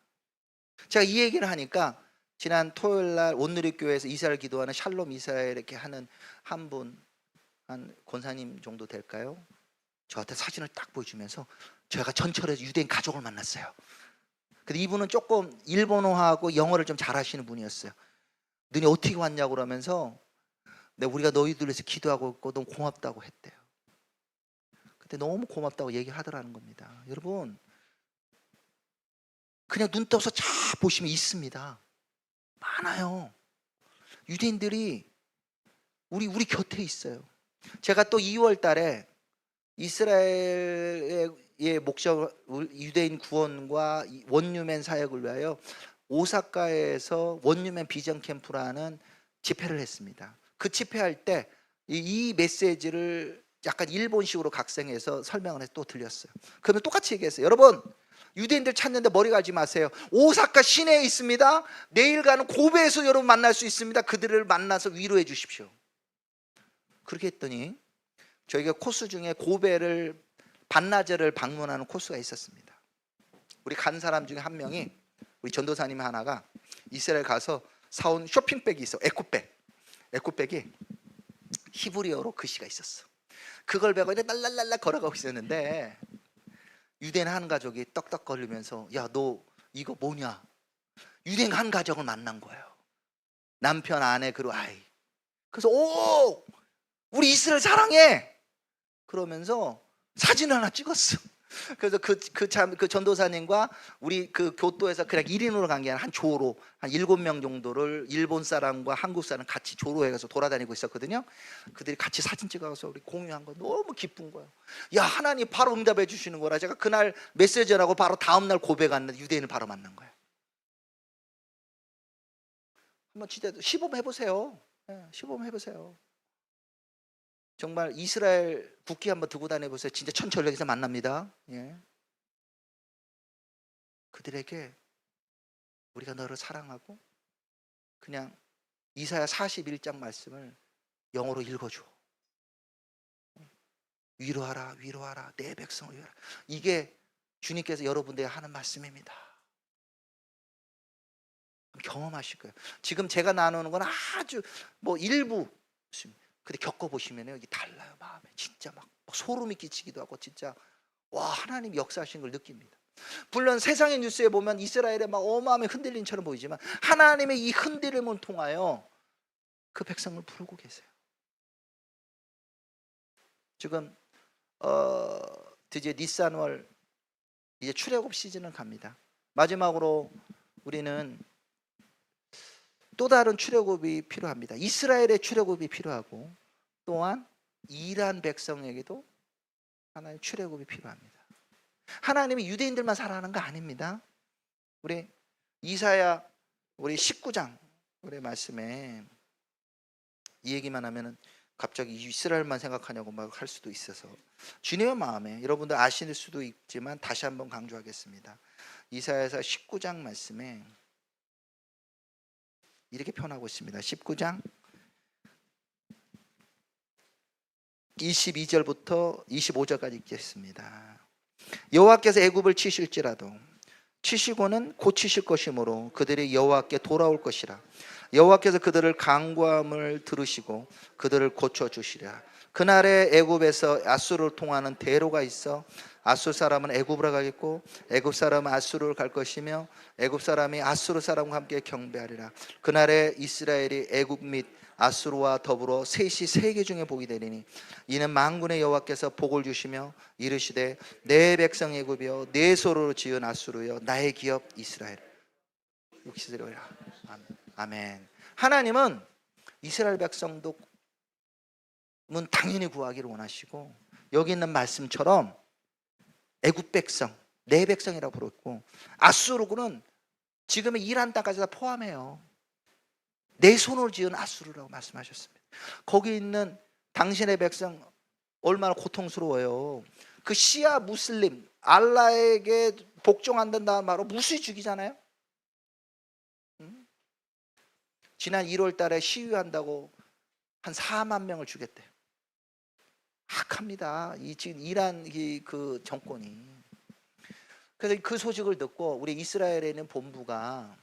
제가 이 얘기를 하니까 지난 토요일 날 온누리교회에서 이스라엘 기도하는 샬롬 이스라엘 이렇게 하는 한 분, 한 권사님 정도 될까요? 저한테 사진을 딱 보여주면서 제가 전철에서 유대인 가족을 만났어요. 근데 이분은 조금 일본어하고 영어를 좀 잘하시는 분이었어요. 너네 어떻게 왔냐고 그러면서 근데 우리가 너희들 위해서 기도하고 있고 너무 고맙다고 했대요. 근데 너무 고맙다고 얘기하더라는 겁니다. 여러분, 그냥 눈 떠서 잘 보시면 있습니다. 많아요. 유대인들이 우리 곁에 있어요. 제가 또 2월 달에 이스라엘의 목적 유대인 구원과 원유맨 사역을 위하여 오사카에서 원유맨 비전 캠프라는 집회를 했습니다. 그 집회할 때 이 메시지를 약간 일본식으로 각색해서 설명을 해서 또 들렸어요. 그러면 똑같이 얘기했어요. 여러분, 유대인들 찾는데 머리 가지 마세요. 오사카 시내에 있습니다. 내일 가는 고베에서 여러분 만날 수 있습니다. 그들을 만나서 위로해 주십시오. 그렇게 했더니 저희가 코스 중에 고베를 반나절을 방문하는 코스가 있었습니다. 우리 간 사람 중에 한 명이, 우리 전도사님 하나가 이스라엘 가서 사온 쇼핑백이 있어. 에코백이 히브리어로 글씨가 있었어. 그걸 배고 날랄랄라 걸어가고 있었는데 유대인 한 가족이 떡떡거리면서, 야, 너 이거 뭐냐? 유대인 한 가족을 만난 거예요. 남편, 아내, 그리고 아이. 그래서 오, 우리 이스라엘 사랑해! 그러면서 사진 하나 찍었어. 그래서 그 전도사님과 우리 그 교도에서 그냥 1인으로 간 게 아니라 한 조로 한 7명 정도를 일본 사람과 한국 사람 같이 조로해서 돌아다니고 있었거든요. 그들이 같이 사진 찍어서 우리 공유한 거 너무 기쁜 거예요. 야, 하나님 바로 응답해 주시는 거라. 제가 그날 메시지하고 바로 다음날 고백 갔는데 유대인을 바로 만난 거예요. 한번 진짜 시범 해보세요. 시범 해보세요. 정말 이스라엘 국기 한번 들고 다녀보세요. 진짜 천천력에서 만납니다. 예. 그들에게 우리가 너를 사랑하고 그냥 이사야 41장 말씀을 영어로 읽어줘. 위로하라, 위로하라, 내 백성을 위로하라. 이게 주님께서 여러분들에게 하는 말씀입니다. 경험하실 거예요. 지금 제가 나누는 건 아주 뭐 일부, 근데 겪어보시면 이게 달라요. 마음에 진짜 막 소름이 끼치기도 하고, 진짜 와, 하나님 역사하신 걸 느낍니다. 물론 세상의 뉴스에 보면 이스라엘에 막 어마어마하게 흔들린처럼 보이지만 하나님의 이 흔들림을 통하여 그 백성을 부르고 계세요. 지금 드디어 니산월 이제 출애굽 시즌을 갑니다. 마지막으로 우리는 또 다른 출애굽이 필요합니다. 이스라엘의 출애굽이 필요하고 또한 이란 백성에게도 하나의 출애굽이 필요합니다. 하나님이 유대인들만 사랑하는 거 아닙니다. 우리 이사야 우리 19장 우리 말씀에 이 얘기만 하면은 갑자기 이스라엘만 생각하냐고 막 할 수도 있어서 주님의 마음에 여러분들 아실 수도 있지만 다시 한번 강조하겠습니다. 이사야서 19장 말씀에 이렇게 표현하고 있습니다. 19장 22절부터 25절까지 읽겠습니다. 여호와께서 애굽을 치실지라도 치시고는 고치실 것이므로 그들이 여호와께 돌아올 것이라. 여호와께서 그들을 간구함을 들으시고 그들을 고쳐주시리라. 그날에 애굽에서 아수르를 통하는 대로가 있어 아수르 사람은 애굽으로 가겠고 애굽 사람은 아수르를 갈 것이며 애굽 사람이 아수르 사람과 함께 경배하리라. 그날에 이스라엘이 애굽 및 아수르와 더불어 셋이 세계 중에 복이 되리니 이는 만군의 여호와께서 복을 주시며 이르시되 내 백성 애굽이여 내 소로로 지은 아수르여 나의 기업 이스라엘. 육시들이라. 아멘. 하나님은 이스라엘 백성도 당연히 구하기를 원하시고 여기 있는 말씀처럼 애굽 백성, 내 백성이라고 부르고 아수르군은 지금의 이란 땅까지 다 포함해요. 내 손으로 지은 아수르라고 말씀하셨습니다. 거기 있는 당신의 백성 얼마나 고통스러워요. 그 시아 무슬림 알라에게 복종한다는 말로 무수히 죽이잖아요. 지난 1월 달에 시위한다고 한 4만 명을 죽였대요. 악합니다. 지금 이란 그 정권이. 그래서 그 소식을 듣고 우리 이스라엘에 있는 본부가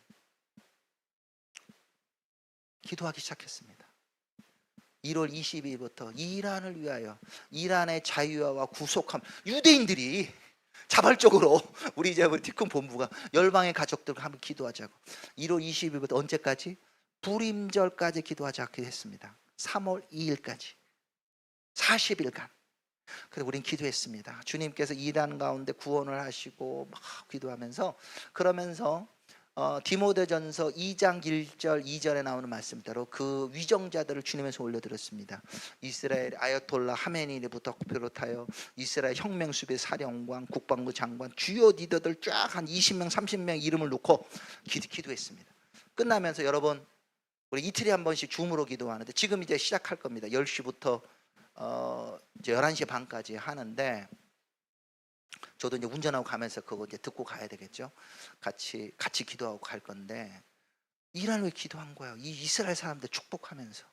기도하기 시작했습니다. 1월 22일부터 이란을 위하여 이란의 자유화와 구속함. 유대인들이 자발적으로 우리 티쿤 본부가 열방의 가족들과 함께 기도하자고 1월 22일부터 언제까지? 불임절까지 기도하자고 했습니다. 3월 2일까지 40일간. 그래서 우린 기도했습니다. 주님께서 이란 가운데 구원을 하시고 막 기도하면서, 그러면서 디모데전서 2장 1절 2절에 나오는 말씀대로 그 위정자들을 주님에서 올려드렸습니다. 이스라엘 아야톨라 하메니부터 비롯하여 이스라엘 혁명수배 사령관, 국방부 장관, 주요 리더들 쫙 한 20명 30명 이름을 놓고 기도했습니다. 끝나면서 여러분, 우리 이틀에 한 번씩 줌으로 기도하는데 지금 이제 시작할 겁니다. 10시부터 이제 11시 반까지 하는데, 저도 이제 운전하고 가면서 그거 이제 듣고 가야 되겠죠. 같이 기도하고 갈 건데, 이란을 왜 기도한 거예요? 이 이스라엘 사람들 축복하면서.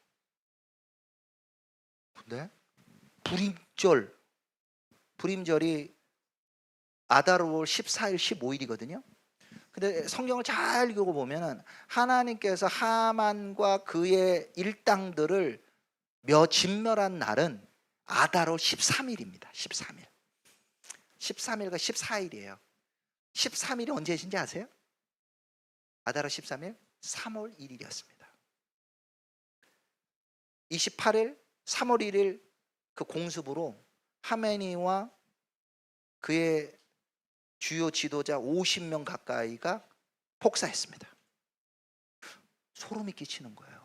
근데 불임절이 아다르월 14일 15일이거든요. 근데 성경을 잘 읽어보면 하나님께서 하만과 그의 일당들을 진멸한 날은 아다롤 13일입니다. 13일. 13일과 14일이에요. 13일이 언제신지 아세요? 아다롤 13일 3월 1일이었습니다. 28일 3월 1일 그 공습으로 하메니와 그의 주요 지도자 50명 가까이가 폭사했습니다. 소름이 끼치는 거예요.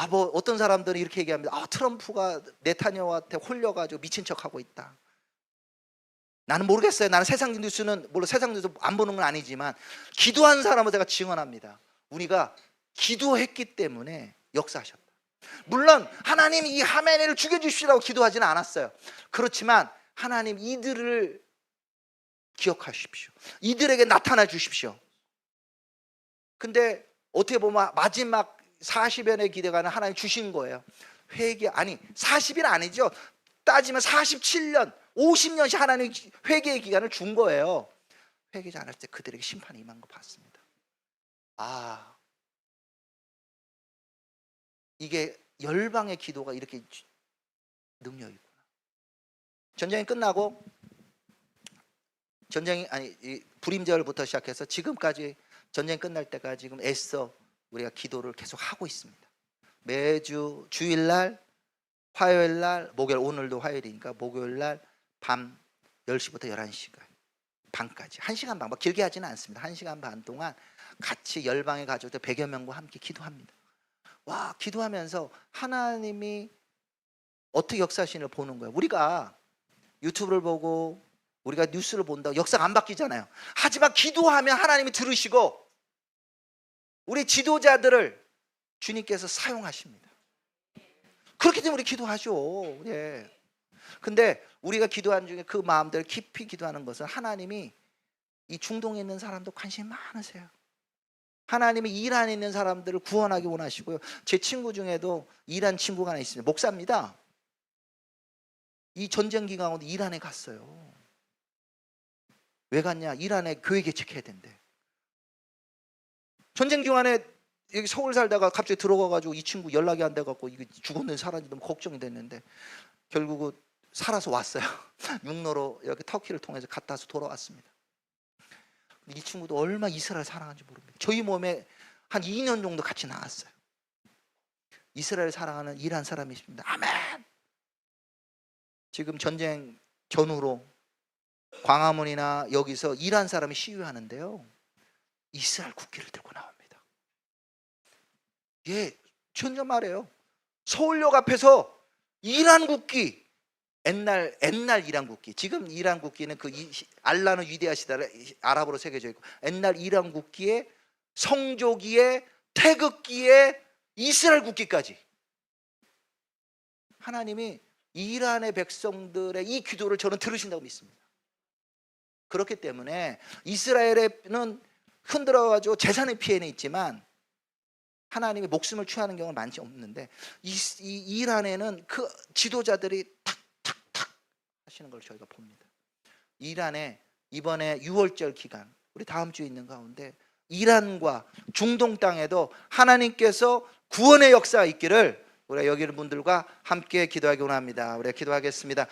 뭐 어떤 사람들은 이렇게 얘기합니다. 트럼프가 네타냐후한테 홀려가지고 미친 척하고 있다. 나는 모르겠어요. 나는 세상 뉴스는 물론 세상 뉴스 안 보는 건 아니지만 기도한 사람은 제가 증언합니다. 우리가 기도했기 때문에 역사하셨다. 물론 하나님 이 하메네를 죽여주시라고 기도하지는 않았어요. 그렇지만 하나님 이들을 기억하십시오. 이들에게 나타나 주십시오. 근데 어떻게 보면 마지막 40여 년의 기대가는 하나님 주신 거예요. 40일 아니죠. 따지면 47년 50년씩 하나님 회개의 기간을 준 거예요. 회개하지 않을 때 그들에게 심판이 임한 거 봤습니다. 이게 열방의 기도가 이렇게 능력이구나. 전쟁이 끝나고 불임절부터 시작해서 지금까지 전쟁 끝날 때까지 지금 애써 우리가 기도를 계속 하고 있습니다. 매주 주일날, 화요일날, 목요일, 오늘도 화요일이니까 목요일날 밤 10시부터 11시까지 반까지 1시간 반, 길게 하지는 않습니다. 1시간 반 동안 같이 열방의 가족들 100여 명과 함께 기도합니다. 기도하면서 하나님이 어떻게 역사하시는지 보는 거예요. 우리가 유튜브를 보고 우리가 뉴스를 본다고 역사가 안 바뀌잖아요. 하지만 기도하면 하나님이 들으시고 우리 지도자들을 주님께서 사용하십니다. 그렇기 때문에 우리 기도하죠. 근데 우리가 기도하는 중에 그 마음대로 깊이 기도하는 것은 하나님이 이 중동에 있는 사람도 관심이 많으세요. 하나님이 이란에 있는 사람들을 구원하기 원하시고요. 제 친구 중에도 이란 친구가 하나 있습니다. 목사입니다. 이 전쟁 기간 가운데 이란에 갔어요. 왜 갔냐? 이란에 교회 개척해야 된대. 전쟁 중간에 여기 서울 살다가 갑자기 들어가가지고 이 친구 연락이 안 돼갖고 이게 죽었는 살았는지 너무 걱정이 됐는데 결국은 살아서 왔어요. 육로로 여기 터키를 통해서 갔다 와서 돌아왔습니다. 이 친구도 얼마나 이스라엘 사랑하는지 모릅니다. 저희 몸에 한 2년 정도 같이 나왔어요. 이스라엘 사랑하는 이란 사람이십니다. 아멘. 지금 전쟁 전후로 광화문이나 여기서 이란 사람이 시위하는데요, 이스라엘 국기를 들고 나옵니다. 전쟁 말이에요. 서울역 앞에서 이란 국기, 옛날 이란 국기. 지금 이란 국기는 알라는 위대하시다 아랍어로 새겨져 있고, 옛날 이란 국기에 성조기에 태극기에 이스라엘 국기까지. 하나님이 이란의 백성들의 이 기도를 저는 들으신다고 믿습니다. 그렇기 때문에 이스라엘에는 흔들어가지고 재산의 피해는 있지만 하나님이 목숨을 취하는 경우는 많지 없는데 이란에는 그 지도자들이 탁탁탁 하시는 걸 저희가 봅니다. 이란에 이번에 6월절 기간, 우리 다음 주에 있는 가운데 이란과 중동 땅에도 하나님께서 구원의 역사가 있기를 우리가 여기 있는 분들과 함께 기도하기 원합니다. 우리가 기도하겠습니다.